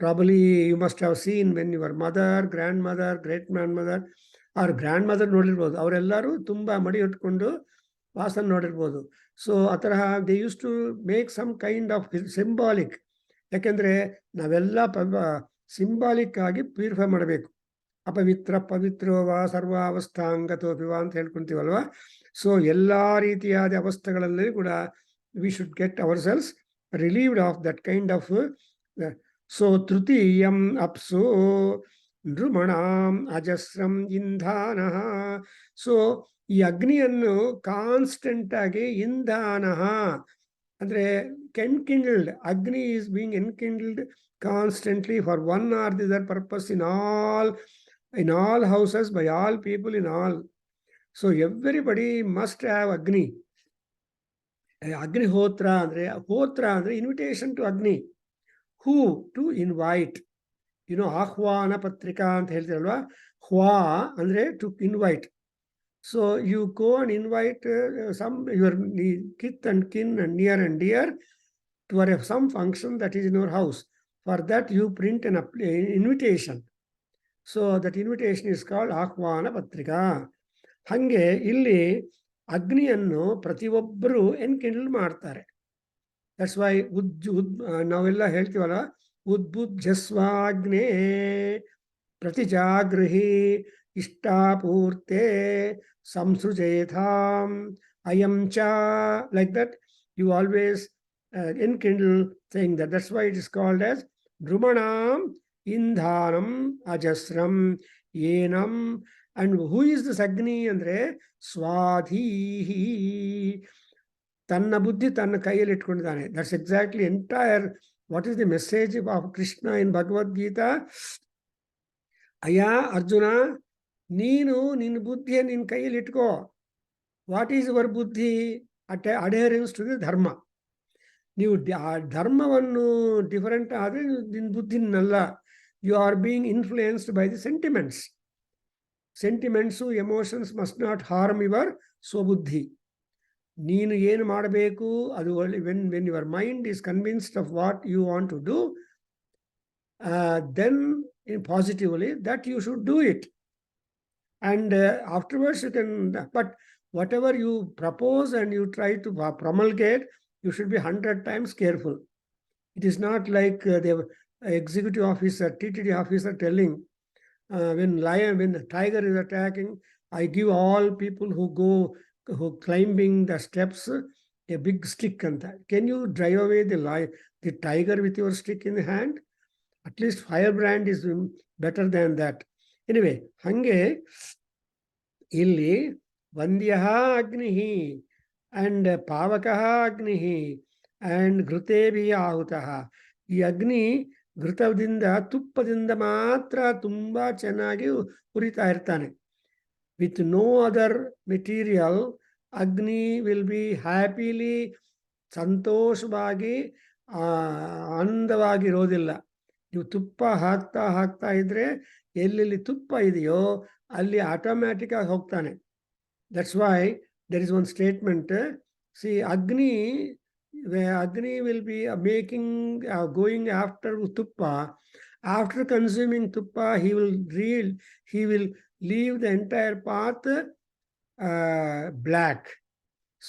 Probably you must have seen when your mother, grandmother, great grandmother ಅವ್ರ ಗ್ರ್ಯಾಂಡ್ ಮದರ್ ನೋಡಿರ್ಬೋದು. ಅವರೆಲ್ಲರೂ ತುಂಬ ಮಡಿ ಇಟ್ಕೊಂಡು ವಾಸನ ನೋಡಿರ್ಬೋದು. ಸೊ ಆ ತರಹ they used to make some kind of symbolic. ಯಾಕೆಂದರೆ ನಾವೆಲ್ಲ ಸಿಂಬಾಲಿಕ್ ಆಗಿ ಪ್ಯೂರಿಫೈ ಮಾಡಬೇಕು. ಅಪವಿತ್ರ ಪವಿತ್ರೋವ ಸರ್ವಾವಸ್ಥಾಂಗತೋಪಿವ ಅಂತ ಹೇಳ್ಕೊಂತೀವಲ್ವ. ಸೊ ಎಲ್ಲ ರೀತಿಯಾದ ಅವಸ್ಥೆಗಳಲ್ಲಿ ಕೂಡ we should get our selves relieved of that kind of. So ತೃತೀಯಂ ಅಪ್ಸು ನೃಮಣಾಂ ಅಜಸ್ರಂ ಇಂಧಾನಃ. ಸೊ ಈ ಅಗ್ನಿಯನ್ನು ಕಾನ್ಸ್ಟೆಂಟ್ ಆಗಿ ಇಂಧಾನಃ ಅಂದ್ರೆ enkindled, Agni is being enkindled constantly for one or the other purpose in all houses by all people in all. So everybody must have Agni. ಅಗ್ನಿಹೋತ್ರ ಅಂದ್ರೆ, ಹೋತ್ರ ಅಂದ್ರೆ ಇನ್ವಿಟೇಷನ್ ಟು ಅಗ್ನಿ. ಹೂ ಟು ಇನ್ವೈಟ್, ಆಹ್ವಾನ ಪತ್ರಿಕಾ ಅಂತ ಹೇಳ್ತೀರಲ್ವಾ. ಹ್ವಾ ಅಂದ್ರೆ to invite. So you go and invite some your kith and kin and near and dear to some function that is in your house. For that you print an invitation. So that invitation is called ಆಹ್ವಾನ ಪತ್ರಿಕಾ. ಹಂಗೆ ಇಲ್ಲಿ ಅಗ್ನಿಯನ್ನು ಪ್ರತಿಯೊಬ್ಬರು ಎನ್ಕಿಂಡಲ್ ಮಾಡ್ತಾರೆ. That's why ನಾವೆಲ್ಲ ಹೇಳ್ತೀವಲ್ಲ, ಉದ್ಬುಜ್ಜಸ್ವಾಗ್ನೇ ಪ್ರತಿಜಾಗೃಹಿ ಇಷ್ಟಾಪೂರ್ತೆ ಸಂಸೃಜೇಥಾಂ ಅಯಂ ಚ. Like that you always enkindle, saying that. That's why it is called as Drumanam Indhanam Ajasram Yenam. And who is this Agni? Andre Swadhihi. Tanna buddhi tanna kaiyalli ittkondiddane. That's exactly entire. What is the message of Krishna in Bhagavad Gita? Aya Arjuna, ನೀನು ನಿನ್ನ ಬುದ್ಧಿಯನ್ನು ನಿನ್ನ ಕೈಯಲ್ಲಿ ಇಟ್ಕೋ. What is your ಬುದ್ಧಿ? ಅಡ್ಹೆರೆನ್ಸ್ to the ಧರ್ಮ. ನೀವು ಧರ್ಮವನ್ನು ಡಿಫರೆಂಟ್ ಆದರೆ ನಿನ್ನ ಬುದ್ಧಿನಲ್ಲ. You are being influenced by the sentiments. Sentiments, emotions must not harm your ಸ್ವಬುದ್ಧಿ. ನೀನು ಏನು ಮಾಡಬೇಕು ಅದು when your mind is convinced of what you want to do, then positively that you should do it. And afterwards you can, but whatever you propose and you try to promulgate, you should be 100 times careful. It is not like the executive officer, TTD officer telling, when tiger is attacking, I give all people who climbing the steps a big stick. And that, can you drive away the tiger with your stick in the hand? At least firebrand is better than that. Anyway, hange ಇಲ್ಲಿ ವಂದ್ಯ ಅಗ್ನಿ and ಪಾವಕ ಅಗ್ನಿ and ಘೃತೇಭಿ ಆಹುತ. ಈ ಅಗ್ನಿ ಘೃತದಿಂದ, ತುಪ್ಪದಿಂದ ಮಾತ್ರ ತುಂಬಾ ಚೆನ್ನಾಗಿ ಉರಿತಾ ಇರ್ತಾನೆ. ವಿತ್ ನೋ ಅದರ್ ಮೆಟೀರಿಯಲ್ ಅಗ್ನಿ ವಿಲ್ ಬಿ ಹ್ಯಾಪಿಲಿ, ಸಂತೋಷವಾಗಿ, ಆನಂದವಾಗಿರೋದಿಲ್ಲ. ನೀವು ತುಪ್ಪ ಹಾಕ್ತಾ ಇದ್ರೆ ಎಲ್ಲೆಲ್ಲಿ ತುಪ್ಪ ಇದೆಯೋ ಅಲ್ಲಿ ಆಟೋಮ್ಯಾಟಿಕ್ ಆಗಿ ಹೋಗ್ತಾನೆ. That's why there is one statement. See Agni will be making going after tuppa. After consuming tuppa he will leave the entire path black.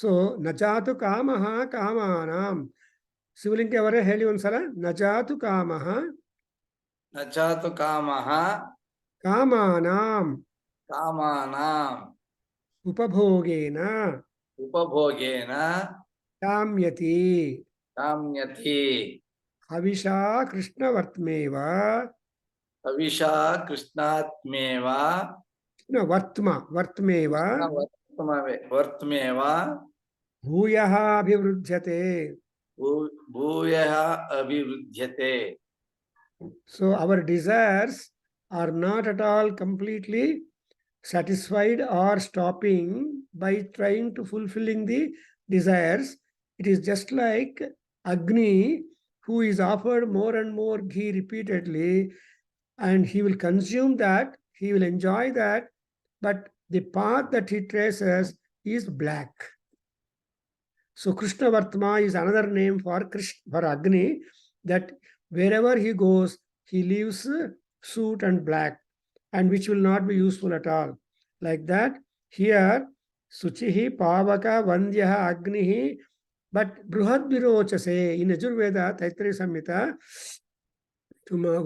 So ನಜಾತು ಕಾಮಃ ಕಾಮಾನಾಂ. ಶಿವಲಿಂಗ ಅವರೇ ಹೇಳಿ ಒಂದ್ಸಲ. ನಜಾತು ಕಾಮಃ ನಜಾತು ಕಾಮಃ ಕಾಮಾನಾಂ ಕಾಮಾನಾಂ ಉಪಭೋಗೇನ ಉಪಭೋಗೇನ ಕಾಮ್ಯತಿ ಕಾಮ್ಯತಿ ಹವಿಷಾ ಕೃಷ್ಣವರ್ತ್ಮೇವ. ಹವಿಷಾ ಕೃಷ್ಣಾತ್ಮೇವ ವರ್ತ್ಮೇವ ವರ್ತಮೇವ ಭೂಯಃ ಅಭಿವೃದ್ಧ್ಯತೆ. ಭೂಯಃ ಅಭಿವೃದ್ಧ್ಯತೆ. So our desires are not at all completely satisfied or stopping by trying to fulfilling the desires. It is just like Agni, who is offered more and more ghee repeatedly, and he will consume that, he will enjoy that, but the path that he traces is black. So Krishna Vartma is another name for Agni, that wherever he goes, he leaves soot and black, and which will not be useful at all. Like that, here, Suchihi, Pavaka, Vandyaha, Agnihi, but Bruhad Virochase, in Yajurveda, Taittiriya Samhita,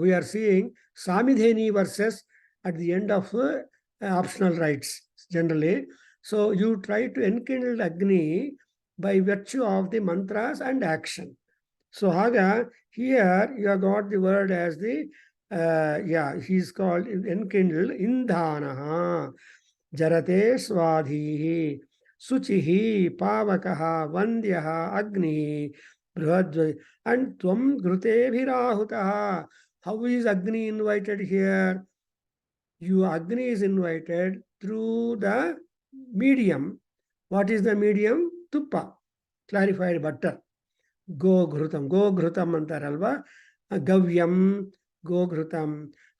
we are seeing Samidheni verses at the end of optional rites, generally. So you try to enkindle Agni by virtue of the mantras and action. So Haga, here you have got the word as the Yeah, he's called enkindled. Indhanaha jarate swadhihi suchihi pavakaha vandyaha agni brihadva. And tvam grute bhirahutaha. How is Agni invited here? You Agni is invited through the medium. What is the medium? Tuppa, clarified butter. ಗೋಘೃತಂ ಅಂತಾರಲ್ವಾ, ಗವ್ಯಂ ಗೋಘೃತಂ.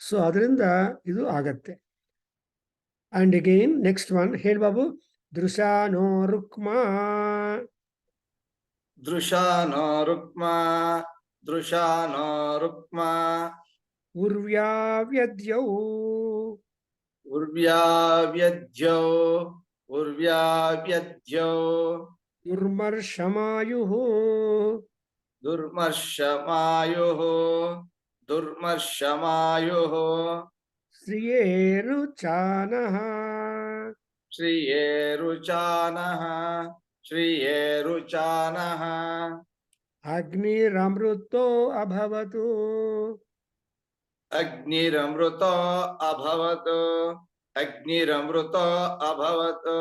So ಅದರಿಂದ ಇದು ಆಗತ್ತೆ. And again next one ಹೇಳಿ ಬಾಬು. ದೃಶಾನೋ ರುಕ್ಮಾ ದೃಶಾನೋ ರುಕ್ಮಾ ದೃಶಾನೋ ರುಕ್ಮಾ ಉರ್ವ್ಯಾವ್ಯದ್ಯೌ ಉರ್ವ್ಯಾವ್ಯದ್ಯೌ ಉರ್ವ್ಯಾವ್ಯದ್ಯೌ ದುರ್ಮರ್ಷಮಾಯುಃ ದುರ್ಮರ್ಷಮಾಯುಃ ದುರ್ಮರ್ಷಮಾಯುಃ ಶ್ರಿಯೇರುಚಾನಃ ಶ್ರಿಯೇರುಚಾನಃ ಶ್ರಿಯೇರುಚಾನಃ ಅಗ್ನಿರಮೃತೋ ಅಭವತು ಅಗ್ನಿರಮೃತೋ ಅಭವತು ಅಗ್ನಿರಮೃತೋ ಅಭವತು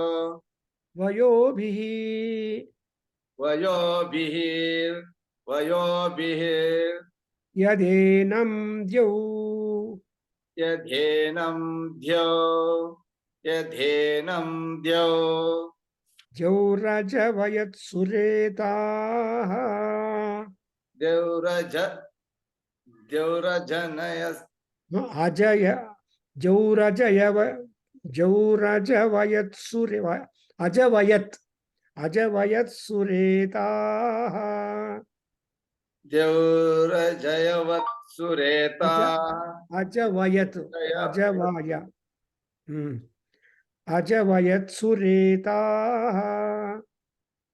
ವಯೋಭಿಃ ವಯೋಭಿಃ ವಯೋಭಿಃ ಯದೇನಂ ದ್ಯೌ ಯಧೇನಂ ದ್ಯೌ ಯಧೇನಂ ದ್ಯೌ ಜೌರಜವಯತ್ ಸುರೇತಾಃ ದೇವ್ರಜ ದೇವ್ರಜನಯ ಅಜಯ ಜೌರಜಯವ ಜೌರಜವಯತ್ ಸುರೇ ಅಜವಯತ್ ಸುರೇತಾಃ ದೇವ್ರಜಯವತ್ ಸುರೇತಾ ಅಜವಯತ್ ಅಜವಾಯ ಅಜವಯತ್ ಸುರೇತಾಃ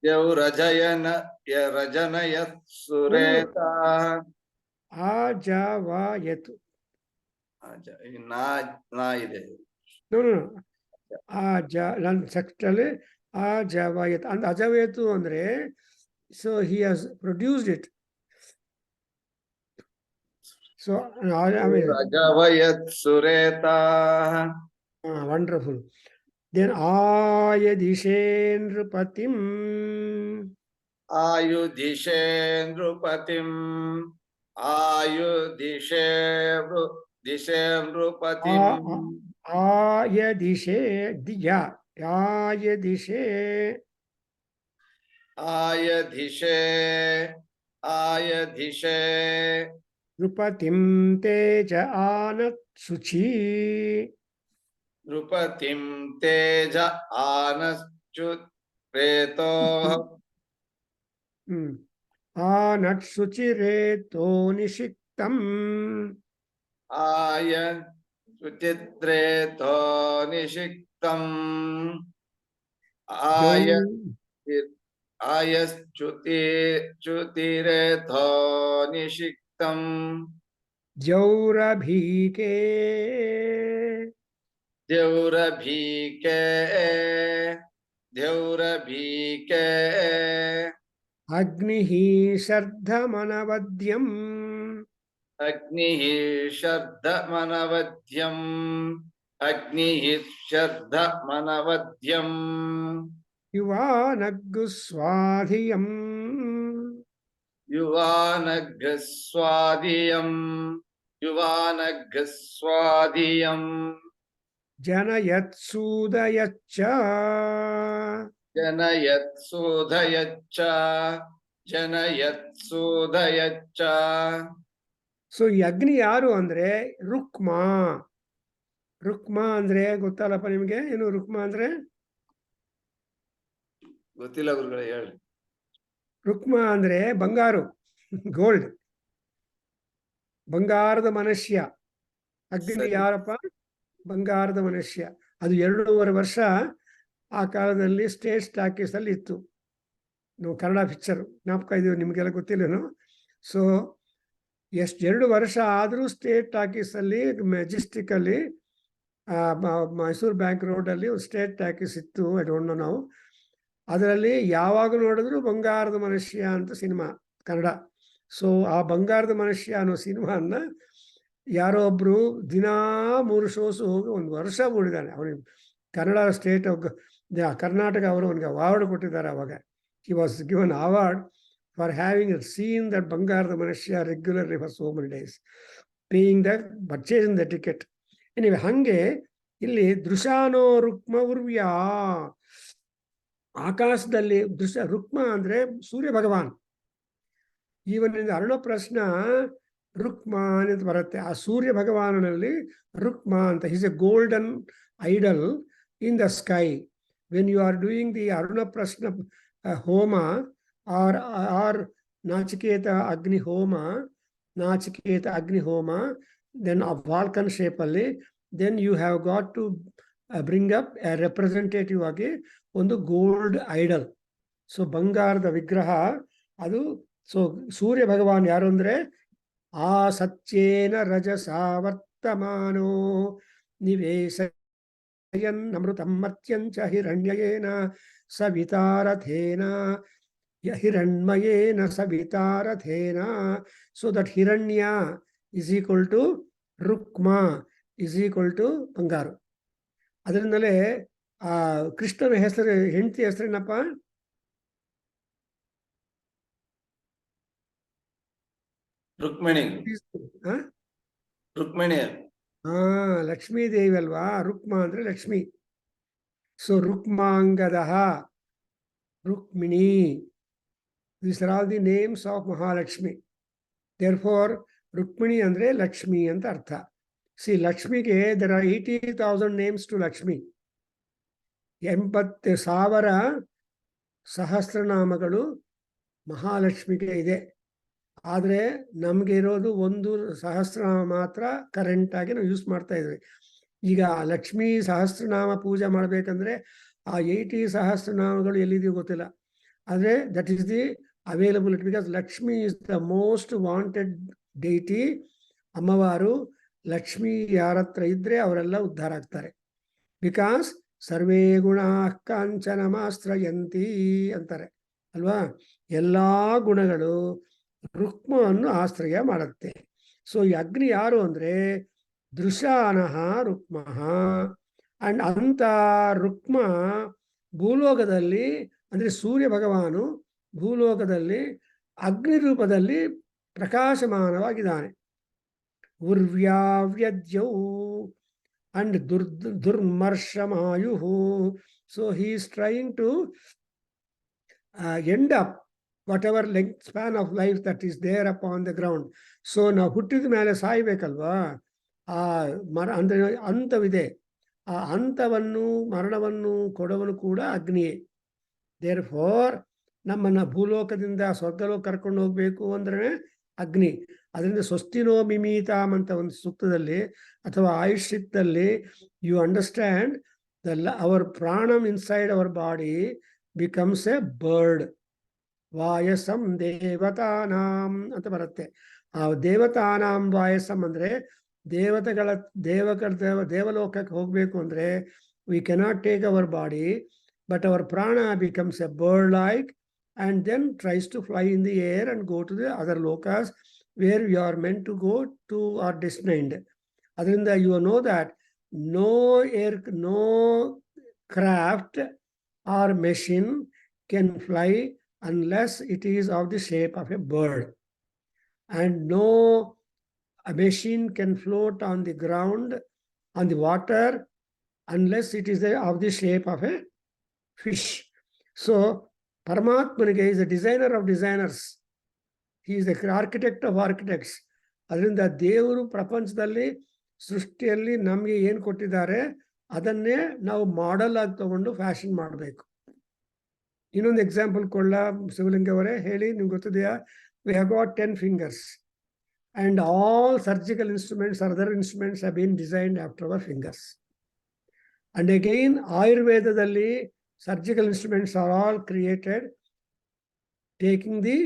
ದೇವ್ರಜಯನ ರಜನಯತ್ ಸುರೇತಾ ಅಜವಯತ್ ನಾ ಇದೆ ನನ್ನ ಸೆಕ್ಟಲ್ಲಿ ಅಜವಯತ್ ಅಂದ್ ಅಜವಯತು ಅಂದ್ರೆ so he has produced it. So ರಜವಯತ್ ಸುರೇತಾ ವಂಡರ್ಫುಲ್. ದೆನ್ ಆಯದಿಶೇ ನೃಪತಿಂ ಆಯುಧಿಷೇ ನೃಪತಿಂ ಆಯುಧಿಷೇ ದಿಶೇ ನೃಪತಿಂ ಆಯದಿಶೇ ದಿಯ ಆಯದಿಶೇ ಆಯಧಿಷೇ ಆಯಧಿಷೇ ನೃಪತಿಂ ತೇಜ ಆನತ್ ಶುಚಿ ನೃಪತಿಂ ತೇಜ ಆನಶ್ಚುತ್ ಪ್ರೇತೋ ಆನಟ್ ಶುಚಿರೇತೋ ನಿಷಿಕ್ತಂ ಆಯ ಶುಚಿತ್ರೇತೋ ನಿಷಿಕ್ತಂ ಆಯ ಆಯಶ್ಚುತಿ ಚ್ಯುತಿರೇತೋ ನಿಷಿಕ್ತಂ ಜೌರಭೀಕೆ ದೇವ್ರಭೀಕೆ ದೇವ್ರಭೀಕೆ ಅಗ್ನಿಃ ಶರ್ಧಮನವದ್ಯಂ ಅಗ್ನಿಃ ಶರ್ಧಮನವದ್ಯಂ ಅಗ್ನಿಃ ಶರ್ಧಮನವದ್ಯಂ ಯುವಾನಗ್ಗು ಸ್ವಾಧಿಯಂ ಯುವಾನಘ್ಸ್ವಾಧಿಯಂ ಯುವಾನಘ್ಸ್ವಾಧಿಯಂ ಜನಯತ್ಸೂದಯಚ್ಚ ಜನಯತ್ಸೂದಯಚ್ಚ ಜನಯತ್ಸೂದಯಚ್ಚ. ಸೊ ಈ ಅಗ್ನಿ ಯಾರು ಅಂದ್ರೆ ರುಕ್ಮಾ. ರುಕ್ಮಾ ಅಂದ್ರೆ ಗೊತ್ತಲ್ಲಪ್ಪ ನಿಮ್ಗೆ? ಏನು ರುಕ್ಮಾ ಅಂದ್ರೆ? ಗೊತ್ತಿಲ್ಲ ಗುರುಗಳೇ, ಹೇಳಿ. ರುಕ್ಮಾ ಅಂದ್ರೆ ಬಂಗಾರು, ಗೋಲ್ಡ್, ಬಂಗಾರದ ಮನುಷ್ಯ. ಅಗ್ನಿ ಯಾರಪ್ಪ? ಬಂಗಾರದ ಮನುಷ್ಯ. ಅದು 2.5 ವರ್ಷ ಆ ಕಾಲದಲ್ಲಿ ಸ್ಟೇಟ್ ಟಾಕೀಸ್ ಅಲ್ಲಿ ಇತ್ತು. ನಾವು ಕನ್ನಡ ಪಿಕ್ಚರ್ ಜ್ಞಾಪಕ ಇದೀವಿ, ನಿಮಗೆಲ್ಲ ಗೊತ್ತಿಲ್ಲನು. ಸೊ 2 ವರ್ಷ ಆದರೂ ಸ್ಟೇಟ್ ಟಾಕೀಸ್ ಅಲ್ಲಿ ಮೆಜೆಸ್ಟಿಕ್ ಅಲ್ಲಿ ಮೈಸೂರು ಬ್ಯಾಂಕ್ ರೋಡ್ ಅಲ್ಲಿ ಒಂದು ಸ್ಟೇಟ್ ಟಾಕೀಸ್ ಇತ್ತು. ಐ ಡೋಂಟ್ ನೋ ನಾವು. ಅದರಲ್ಲಿ ಯಾವಾಗ ನೋಡಿದ್ರು ಬಂಗಾರದ ಮನುಷ್ಯ ಅಂತ ಸಿನಿಮಾ, ಕನ್ನಡ. ಸೊ ಆ ಬಂಗಾರದ ಮನುಷ್ಯ ಅನ್ನೋ ಸಿನಿಮಾನ ಯಾರೋ ಒಬ್ರು ದಿನಾ 3 ಶೋಸ್ ಹೋಗಿ 1 ವರ್ಷ ಓಡಿದ್ದಾನೆ. ಅವನಿಗೆ ಕನ್ನಡ ಸ್ಟೇಟ್ ಕರ್ನಾಟಕ ಅವರು ಅವನಿಗೆ ಅವಾರ್ಡ್ ಕೊಟ್ಟಿದ್ದಾರೆ. ಅವಾಗ he was given award for having seen that ಬಂಗಾರದ ಮನುಷ್ಯ regularly for so many days, paying the purchasing the ticket. ನೀವು ಹಂಗೆ ಇಲ್ಲಿ ದೃಶಾನೋ ರುಕ್ಮ ಉರ್ವ್ಯಾ, ಆಕಾಶದಲ್ಲಿ ರುಕ್ಮ ಅಂದ್ರೆ ಸೂರ್ಯ ಭಗವಾನ್. ಇವನಿಂದ ಅರುಣ ಪ್ರಶ್ನ ರುಕ್ಮ ಅಂತ ಬರುತ್ತೆ. ಆ ಸೂರ್ಯ ಭಗವಾನಲ್ಲಿ ರುಕ್ಮ ಅಂತ, is a golden idol in the sky. When you are doing the Aruna Prashna homa or Nachiketa Agni homa, then ಆ ವಾಲ್ಕನ್ ಶೇಪ್ ಅಲ್ಲಿ, then you have got to bring up a representative ಆಗಿ ಒಂದು ಗೋಲ್ಡ್ ಐಡಲ್. ಸೊ ಬಂಗಾರದ ವಿಗ್ರಹ ಅದು. ಸೊ ಸೂರ್ಯ ಭಗವಾನ್ ಯಾರು ಅಂದ್ರೆ ಆ ಸತ್ಯೇನ ರಜಸ ವರ್ತಮಾನೋ ನಿವೇಶಯನ್ ಅಮೃತಂ ಮರ್ತ್ಯಂಚ ಹಿರಣ್ಯಯೇನ ಸವಿತಾರಥೇನ ಹಿರಣ್ಮಯೇನ ಸವಿತಾರಥೇನ. So that hiranya is equal to rukma is equal to bangaru. ಅದರಿಂದಲೇ ಆ ಕೃಷ್ಣನ ಹೆಸರು, ಹೆಂಡತಿ ಹೆಸರೇನಪ್ಪ? ರುಕ್ಮಿಣಿ. ರುಕ್ಮಿಣಿ. ಲಕ್ಷ್ಮೀ ದೇವಿ ಅಲ್ವಾ? ರುಕ್ಮ ಅಂದ್ರೆ ಲಕ್ಷ್ಮಿ. ಸೊ Rukmangada, Rukmini, these are all the names of Mahalakshmi. Therefore Rukmini ಅಂದ್ರೆ ಲಕ್ಷ್ಮಿ ಅಂತ ಅರ್ಥ. ಸಿ ಲಕ್ಷ್ಮಿಗೆ there are 80,000 names to Lakshmi. 80,000 ಸಹಸ್ರನಾಮಗಳು ಮಹಾಲಕ್ಷ್ಮಿಗೆ ಇದೆ. ಆದರೆ ನಮಗೆ ಇರೋದು 1 ಸಹಸ್ರನಾಮ ಮಾತ್ರ ಕರೆಂಟ್ ಆಗಿ ನಾವು ಯೂಸ್ ಮಾಡ್ತಾ ಇದ್ವಿ. ಈಗ ಲಕ್ಷ್ಮೀ ಸಹಸ್ರನಾಮ ಪೂಜೆ ಮಾಡಬೇಕಂದ್ರೆ ಆ 80 ಸಹಸ್ರನಾಮಗಳು ಎಲ್ಲಿದೆಯೋ ಗೊತ್ತಿಲ್ಲ. ಆದರೆ that is the availability, because Lakshmi is the most wanted deity. ಅಮ್ಮವಾರು ಲಕ್ಷ್ಮಿ ಯಾರ ಹತ್ರ ಇದ್ರೆ ಅವರೆಲ್ಲ ಉದ್ಧಾರ ಆಗ್ತಾರೆ. ಬಿಕಾಸ್ ಸರ್ವೇ ಗುಣ ಕಾಂಚನ ಮಾಶ್ರಯಂತಿ ಅಂತಾರೆ ಅಲ್ವಾ? ಎಲ್ಲ ಗುಣಗಳು ರುಕ್ಮವನ್ನು ಆಶ್ರಯ ಮಾಡುತ್ತೆ. ಸೊ ಈ ಅಗ್ನಿ ಯಾರು ಅಂದ್ರೆ ದೃಶಾನಃ ರುಕ್ಮ. ಅಂಡ್ ಅಂತ ರುಕ್ಮ ಭೂಲೋಕದಲ್ಲಿ, ಅಂದ್ರೆ ಸೂರ್ಯ ಭಗವಾನು ಭೂಲೋಕದಲ್ಲಿ ಅಗ್ನಿ ರೂಪದಲ್ಲಿ ಪ್ರಕಾಶಮಾನವಾಗಿದ್ದಾನೆ. ಉರ್ವ್ಯಾವ್ಯದ್ಯೌ ಅಂಡ್ ದುರ್ಮರ್ಷಮಾಯು. So he is trying to end up whatever length span of life that is there upon the ground. So ನಾವು ಹುಟ್ಟಿದ ಮೇಲೆ ಸಾಯ್ಬೇಕಲ್ವಾ? ಆ ಅಂದ್ರೆ ಅಂತವಿದೆ. ಆ ಅಂತವನ್ನು, ಮರಣವನ್ನು ಕೊಡುವನು ಕೂಡ ಅಗ್ನಿಯೇ. ದೇರ್ ಫೋರ್ ನಮ್ಮನ್ನ ಭೂಲೋಕದಿಂದ ಸ್ವರ್ಗಲೋಕ ಕರ್ಕೊಂಡು ಹೋಗ್ಬೇಕು ಅಂದ್ರೆ ಅಗ್ನಿ. ಅದರಿಂದ ಸ್ವಸ್ತಿನೋ ಮಿಮೀತಾಮ್ ಅಂತ ಒಂದು ಸೂಕ್ತದಲ್ಲಿ ಅಥವಾ ಆಯುಷ್ಯದಲ್ಲಿ you understand our pranam inside our body becomes a bird. ವಾಯಸಂ ದೇವತಾನಾಂ ಅಂತ ಬರುತ್ತೆ. ಆ ದೇವತಾನಾಂ ವಾಯಸಂ ಅಂದ್ರೆ ದೇವಲೋಕಕ್ಕೆ ಹೋಗ್ಬೇಕು ಅಂದ್ರೆ we cannot take our body, but our prana becomes a bird like and then tries to fly in the air and go to the other lokas where you are meant to go to or destined. Adrinda you know that no craft or machine can fly unless it is of the shape of a bird, and no machine can float on the ground, on the water, unless it is of the shape of a fish. So Paramatmaniಗೆ is a designer of designers. He is the architect of architects. ಅದರಿಂದ ದೇವರು ಪ್ರಪಂಚದಲ್ಲಿ ಸೃಷ್ಟಿಯಲ್ಲಿ ನಮಗೆ ಏನು ಕೊಟ್ಟಿದ್ದಾರೆ ಅದನ್ನೇ ನಾವು model ಆಗಿ ತಗೊಂಡು ಫ್ಯಾಷನ್ ಮಾಡಬೇಕು. ಇನ್ನೊಂದು ಎಕ್ಸಾಂಪಲ್ ಕೊಳ್ಳ ಶಿವಲಿಂಗ ಅವರೇ, ಹೇಳಿ, ನಿಮ್ಗೆ ಗೊತ್ತಿದೆಯಾ? We have got 10 fingers and all surgical instruments or other instruments have been designed after our fingers. And again ಆಯುರ್ವೇದದಲ್ಲಿ surgical instruments are all created taking the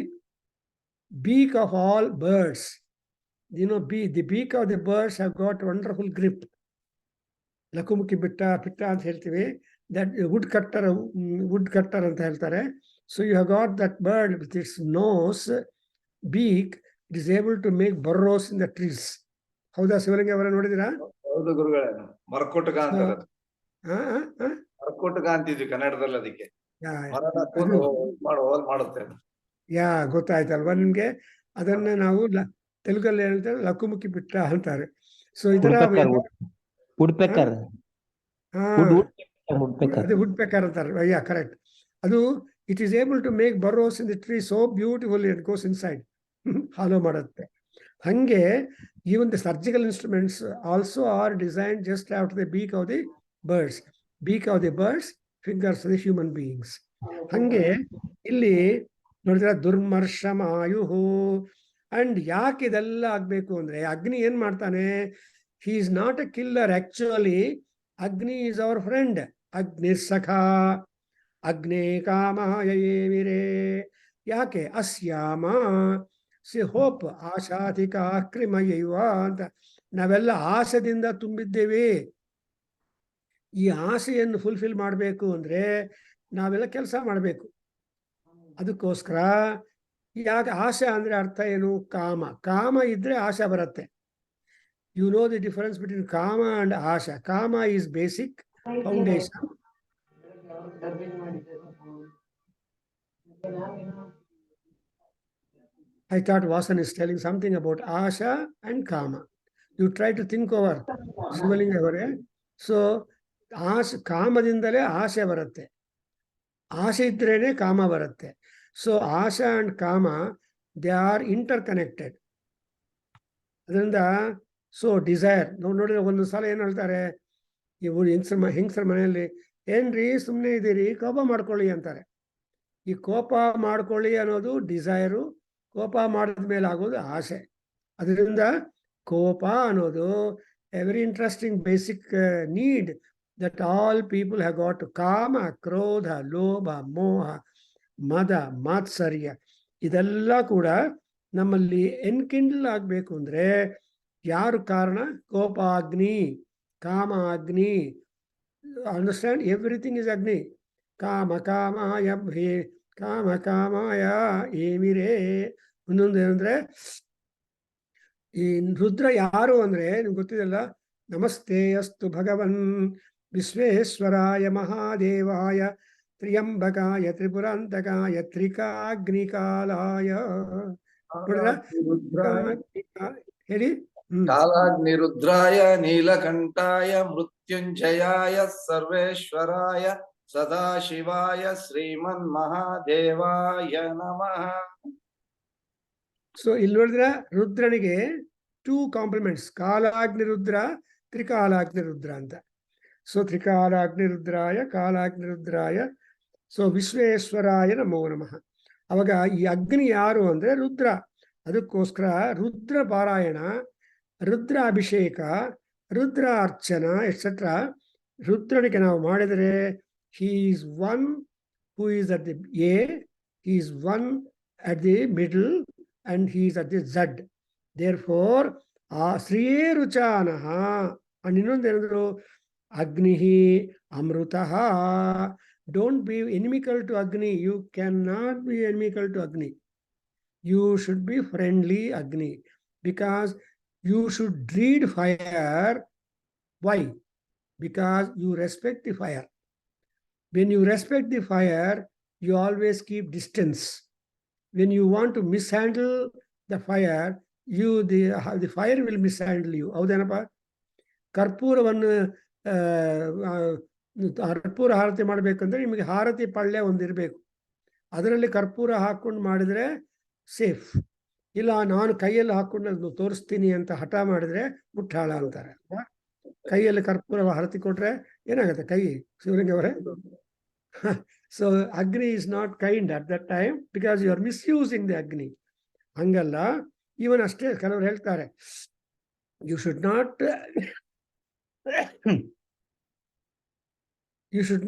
beak of all birds. You know, the beak of the birds have got wonderful grip. ಲಕುಮುಖಿ ಬಿಟ್ಟ ಅಂತ ಹೇಳ್ತೀವಿ, that wood cutter ಅಂತ ಹೇಳ್ತಾರೆ. So you have got that bird with its nose, beak, it is able to make burrows in the trees. ಹೌದಾ ಶಿವಲಿಂಗ ಅವರ ನೋಡಿದಿರಾ? ಹೌದು ಗುರುಗಳೇ, ಮರಕೋಟಕ ಅಂತಾರೆ. ಮರಕೋಟಕ ಅಂತಿದ್ವಿ ಕನ್ನಡದಲ್ಲಿ ಅದಕ್ಕೆ. ಮರನ ಕೂತು ಮಾಡುತ್ತೆ. ಗೊತ್ತಾಯ್ತಲ್ವಾ ನಿಮ್ಗೆ? ಅದನ್ನ ನಾವು ತೆಲುಗಲ್ಲಿ ಹೇಳ್ತಾರೆ ಲಕುಮುಖಿ ಬಿಟ್ಟ ಅಂತಾರೆ. ಸೊ ಇದರ ಅದೇ ವುಡ್ ಪೆಕರ್ ಅಂತಾರೆ. ಕರೆಕ್ಟ್. ಅದು it is able to make burrows in the tree so beautifully it goes inside. Hollow ಮಾಡುತ್ತೆ. ಹಂಗೆ even the surgical instruments also are designed just after the beak of the birds. Beak of the birds, fingers of the human beings. ಹಂಗೆ ಇಲ್ಲಿ ನೋಡಿದ್ರೆ ದುರ್ಮರ್ಷಮಾಯುಹು. And ಯಾಕೆ ಇದೆಲ್ಲ ಆಗ್ಬೇಕು ಅಂದ್ರೆ ಅಗ್ನಿ ಏನ್ ಮಾಡ್ತಾನೆ? He is not A killer actually. ಅಗ್ನಿ ಈಸ್ ಅವರ್ ಫ್ರೆಂಡ್. ಅಗ್ನಿ ಸಖಾ ಅಗ್ನೇ ಕಾಮಾಯ ಏವಿರೇ. ಯಾಕೆ? ಅಸ್ಯಾಮ ಸಿ ಹೋಪ್ ಆಶಾಧಿಕ ಕ್ರಿಮಯೈವ ಅಂತ. ನಾವೆಲ್ಲ ಆಸೆದಿಂದ ತುಂಬಿದ್ದೇವೆ. ಈ ಆಸೆಯನ್ನು ಫುಲ್ಫಿಲ್ ಮಾಡಬೇಕು ಅಂದ್ರೆ ನಾವೆಲ್ಲ ಕೆಲಸ ಮಾಡಬೇಕು. ಅದಕ್ಕೋಸ್ಕರ ಯಾಕೆ ಆಸೆ ಅಂದ್ರೆ ಅರ್ಥ ಏನು? ಕಾಮ. ಕಾಮ ಇದ್ರೆ ಆಶೆ ಬರುತ್ತೆ. You know the difference between ಕಾಮ ಅಂಡ್ ಆಶಾ. ಕಾಮ is basic foundation. I thought Vasan is telling something about Asha and Kama. You try to think over Shivalinga avare. So, ಕಾಮದಿಂದಲೇ ಆಸೆ ಬರುತ್ತೆ. ಆಸೆ ಇದ್ರೇನೆ ಕಾಮ ಬರುತ್ತೆ. ಸೊ ಆಶಾ ಅಂಡ್ ಕಾಮ ದೇ ಆರ್ ಇಂಟರ್ ಕನೆಕ್ಟೆಡ್. ಅದರಿಂದ ಸೊ ಡಿಸೈರ್ ನೋಡಿದ್ರೆ ಒಂದು ಸಲ ಏನು ಹೇಳ್ತಾರೆ, ಇವು ಹೆಂಗಸರ ಮನೆಯಲ್ಲಿ, ಏನ್ರಿ ಸುಮ್ಮನೆ ಇದ್ದೀರಿ, ಕೋಪ ಮಾಡ್ಕೊಳ್ಳಿ ಅಂತಾರೆ. ಈ ಕೋಪ ಮಾಡ್ಕೊಳ್ಳಿ ಅನ್ನೋದು ಡಿಸೈರು. ಕೋಪ ಮಾಡಿದ ಮೇಲೆ ಆಗೋದು ಆಸೆ. ಅದರಿಂದ ಕೋಪ ಅನ್ನೋದು A very interesting basic need that all people have got. ಕಾಮ, ಕ್ರೋಧ, ಲೋಭ, ಮೋಹ, ಮದ, ಮಾತ್ಸರ್ಯ ಇದೆಲ್ಲ ಕೂಡ ನಮ್ಮಲ್ಲಿ ಎನ್ಕಿಂಡಲ್ ಆಗಬೇಕು ಅಂದರೆ ಯಾರು ಕಾರಣ? ಕೋಪಾಗ್ನಿ, ಕಾಮ ಅಗ್ನಿ. ಅಂಡರ್ಸ್ಟ್ಯಾಂಡ್? ಎವ್ರಿಥಿಂಗ್ ಇಸ್ ಅಗ್ನಿ. ಕಾಮ ಕಾಮಾಯ ಭೇ ಕಾಮ ಕಾಮಾಯ ಏಮಿರೇ. ಇನ್ನೊಂದು ಏನಂದ್ರೆ, ಈ ರುದ್ರ ಯಾರು ಅಂದ್ರೆ ನಿಮ್ಗೆ ಗೊತ್ತಿದೆಲ್ಲ. ನಮಸ್ತೆ ಅಸ್ತು ಭಗವನ್ ವಿಶ್ವೇಶ್ವರಾಯ ಮಹಾದೇವಾಯ ತ್ರ್ಯಂಬಕಾಯ ತ್ರಿಪುರಾಂತಕಾಯ ತ್ರಿಕಾಗ್ನಿಕಾಲಾಯ. ಹೇಳಿ. ಕಾಲಾಗ್ನಿರುದ್ರಾಯ ನೀಲಕಂಠಾಯ ಮೃತ್ಯುಂಜಯಾಯ ಸರ್ವೇಶ್ವರಾಯ ಸದಾಶಿವಾಯ ಶ್ರೀಮನ್ ಮಹಾದೇವಾಯ ನಮಃ. ಸೊ ಇಲ್ಲಿ ನೋಡಿದ್ರೆ ರುದ್ರನಿಗೆ 2 ಕಾಂಪ್ಲಿಮೆಂಟ್ಸ್, ಕಾಲಾಗ್ನಿರುದ್ರ, ತ್ರಿಕಾಲಾಗ್ನಿರುದ್ರ ಅಂತ. ಸೊ ತ್ರಿಕಾಲಾಗ್ನಿರುದ್ರಾಯ, ಕಾಲಾಗ್ನಿರುದ್ರಾಯ, ಸೊ ವಿಶ್ವೇಶ್ವರಾಯ ನಮೋ ನಮಃ. ಅವಾಗ ಈ ಅಗ್ನಿ ಯಾರು ಅಂದ್ರೆ ರುದ್ರ. ಅದಕ್ಕೋಸ್ಕರ ರುದ್ರ ಪಾರಾಯಣ, ರುದ್ರ ಅಭಿಷೇಕ, ರುದ್ರ ಅರ್ಚನ ಎಕ್ಸೆಟ್ರಾ ರುದ್ರನಿಗೆ ನಾವು ಮಾಡಿದರೆ he is one who is at the A, he is one at the middle, and he is at the Z. Therefore, ಶ್ರೀಯೇ ರುಚಾನಃ. ಅಂಡ್ ಇನ್ನೊಂದೇನಿದ್ರು, ಅಗ್ನಿಹಿ ಅಮೃತಃ. Don't be inimical to Agni. You cannot be inimical to Agni. You should be friendly Agni, because you should dread fire. Why? Because you respect the fire. When you respect the fire, you always keep distance. When you want to mishandle the fire, the fire will mishandle you. ಹೌದೇನಪ್ಪ? ಕರ್ಪೂರವನ್ನು ಕರ್ಪೂರ ಹಾರತಿ ಮಾಡಬೇಕಂದ್ರೆ ನಿಮಗೆ ಹಾರತಿ ಪಳ್ಳೆ ಒಂದಿರಬೇಕು. ಅದರಲ್ಲಿ ಕರ್ಪೂರ ಹಾಕೊಂಡು ಮಾಡಿದ್ರೆ safe. ಇಲ್ಲ ನಾನು ಕೈಯಲ್ಲಿ ಹಾಕೊಂಡು ಅದನ್ನು ತೋರಿಸ್ತೀನಿ ಅಂತ ಹಠ ಮಾಡಿದ್ರೆ ಮುಟ್ಟಾಳ ಅಂತಾರೆ. ಕೈಯಲ್ಲಿ ಕರ್ಪೂರ ಹಾರತಿ ಕೊಟ್ರೆ ಏನಾಗುತ್ತೆ ಕೈ? ಶಿವಲಿಂಗ ಅವರೇ, so Agni is not kind at that time because you are misusing the Agni. ಹಂಗಲ್ಲ. ಇವನ್ ಅಷ್ಟೇ ಕೆಲವರು ಹೇಳ್ತಾರೆ, you should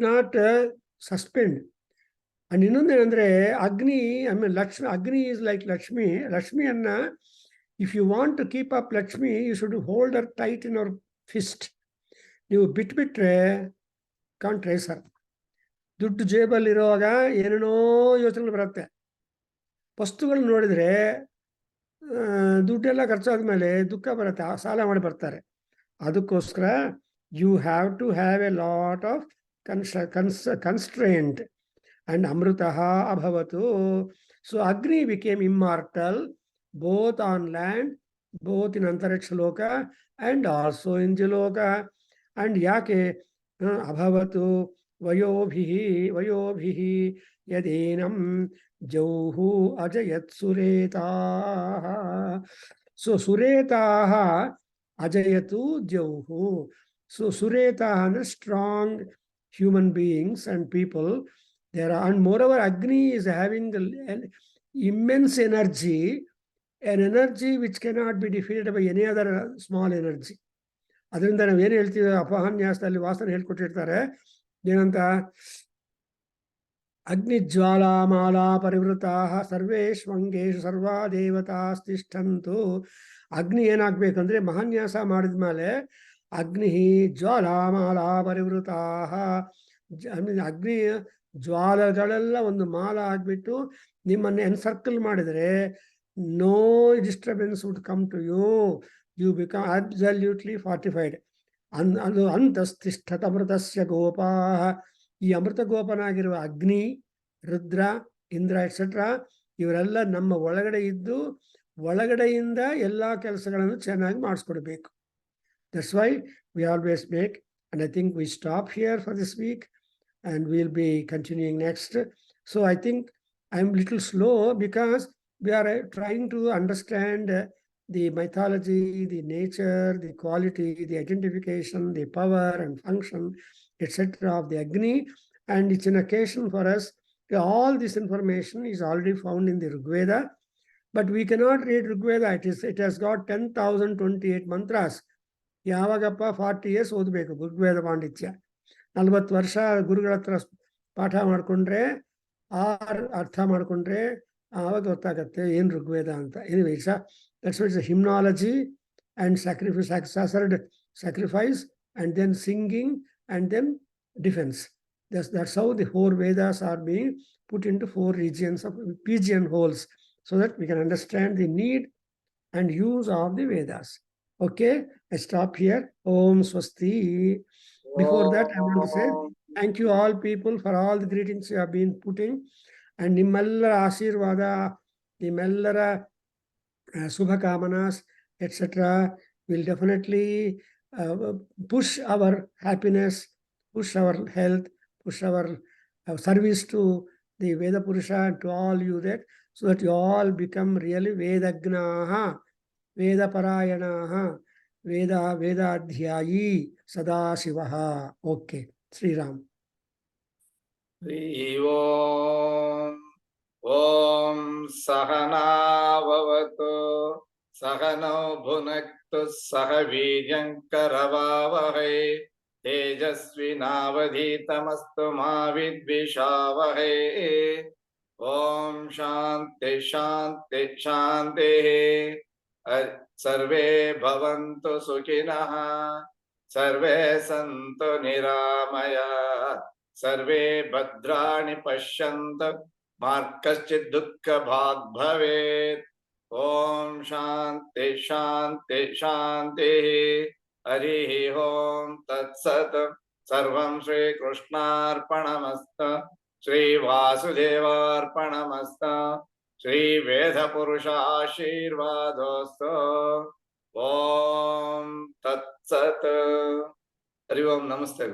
not suspend. And ಇನ್ನೊಂದೇನಂದ್ರೆ ಅಗ್ನಿ, ಆಮೇಲೆ ಲಕ್ಷ್ಮಿ, ಅಗ್ನಿ ಈಸ್ ಲೈಕ್ ಲಕ್ಷ್ಮಿ. ಲಕ್ಷ್ಮಿಯನ್ನ if you want to keep up Lakshmi, you should hold her tight in our fist. ನೀವು ಬಿಟ್ಬಿಟ್ರೆ can't trace ಹರ್. ದುಡ್ಡು ಜೇಬಲ್ಲಿರುವಾಗ ಏನೇನೋ ಯೋಚನೆ ಬರುತ್ತೆ. ವಸ್ತುಗಳು ನೋಡಿದ್ರೆ ದುಡ್ಡೆಲ್ಲ ಖರ್ಚಾದ್ಮೇಲೆ ದುಃಖ ಬರುತ್ತೆ, ಸಾಲ ಮಾಡಿ ಬರ್ತಾರೆ. ಅದಕ್ಕೋಸ್ಕರ you have to have a lot of constraint and amrutaha abhavatu. So Agni became immortal both on land, both in Antariksha Loka and also in Jaloka. And yake abhavatu vayobhihi yadinam jauhu ajayat suretaha. So suretaha ajayatu jauhu. So suretaha are strong human beings and people. There are, and moreover, Agni is having an immense energy, an energy which cannot be defeated by any other small energy. ಅದರಿಂದ ನಾವೇನು ಹೇಳ್ತೀವಿ, ಅಪಹಾನ್ಯಾಸದಲ್ಲಿ ವಾಸನೆ ಹೇಳ್ಕೊಟ್ಟಿರ್ತಾರೆ ಏನಂತ, ಅಗ್ನಿಜ್ವಾಲಾಮಾಲಾ ಪರಿವೃತಾ ಸರ್ವೇಶ್ವಂಗೇಶು ಸರ್ವಾ ದೇವತಾಸ್ತಿಷ್ಠಂತು. ಅಗ್ನಿ ಏನಾಗಬೇಕಂದ್ರೆ ಮಹಾನ್ಯಾಸ ಮಾಡಿದ್ಮೇಲೆ ಅಗ್ನಿ ಜ್ವಾಲಾಮಾಲಾ ಪರಿವೃತಾ, ಅಗ್ನಿ ಜ್ವಾಲಗಳೆಲ್ಲ ಒಂದು ಮಾಲ ಆಗಿಬಿಟ್ಟು ನಿಮ್ಮನ್ನು ಎನ್ಸರ್ಕಲ್ ಮಾಡಿದರೆ no disturbance would come to you, you become absolutely fortified. ಅದು ಅಂತಸ್ತಿಷ್ಠತ ಅಮೃತಸ್ಯ ಗೋಪಾ. ಈ ಅಮೃತ ಗೋಪನಾಗಿರುವ ಅಗ್ನಿ, ರುದ್ರ, ಇಂದ್ರ ಎಟ್ಸೆಟ್ರಾ ಇವರೆಲ್ಲ ನಮ್ಮ ಒಳಗಡೆ ಇದ್ದು ಒಳಗಡೆಯಿಂದ ಎಲ್ಲ ಕೆಲಸಗಳನ್ನು ಚೆನ್ನಾಗಿ ಮಾಡಿಸ್ಕೊಡ್ಬೇಕು. That's why we always make, and I think we stop here for this week and we'll be continuing next. So I think I'm a little slow because we are trying to understand the mythology, the nature, the quality, the identification, the power and function, etc. of the Agni. And it's an occasion for us. All this information is already found in the Rig Veda, but we cannot read Rig Veda. It has got 10,028 mantras. ಯಾವಾಗಪ್ಪ 40 years ಓದಬೇಕು ಋಗ್ವೇದ ಪಾಂಡಿತ್ಯ. 40 ವರ್ಷ ಗುರುಗಳ ಹತ್ರ ಪಾಠ ಮಾಡಿಕೊಂಡ್ರೆ ಅರ್ಥ ಮಾಡಿಕೊಂಡ್ರೆ ಆವಾಗ ಗೊತ್ತಾಗತ್ತೆ ಏನು ಋಗ್ವೇದ ಅಂತ. Anyway that's it's hymnology and sacrifice and then singing and then defense. That's how the 4 Vedas are being put into 4 regions of pigeon holes so that we can understand the need and use of the Vedas. Okay, I stop here. Om Swasti. Before that, I want to say thank you all people for all the greetings you have been putting, and nimmellara Ashirvada, nimmellara Subhakamanas, etc. will definitely push our happiness, push our health, push our service to the Veda Purusha and to all you that, so that you all become really Vedagnaha, Veda Parayanaha, Vedadhyayi Sadashivaha. Okay, Sri Ram. Om Sahana Bhavatu Sahano Bhunaktu Sahaviryankaravavahai Tejasvinavadhitamastu ma vidvishavahai. Om Shanti Shanti Shanti. सर्वे भवन्तु सुखिनः, सर्वे सन्तु निरामयाः, सर्वे भद्राणि पश्यन्तु मा कश्चित् दुःखभाग् भवेत्. ओम शांति शांति शान्तिः. हरिः ओम तत्सत्. सर्वं श्रीकृष्णार्पणमस्तु, श्रीवासुदेवार्पणमस्तु, श्री वेद पुरुष आशीर्वादोस्तु. ओम तत्सत्. हरि ओम. नमस्ते.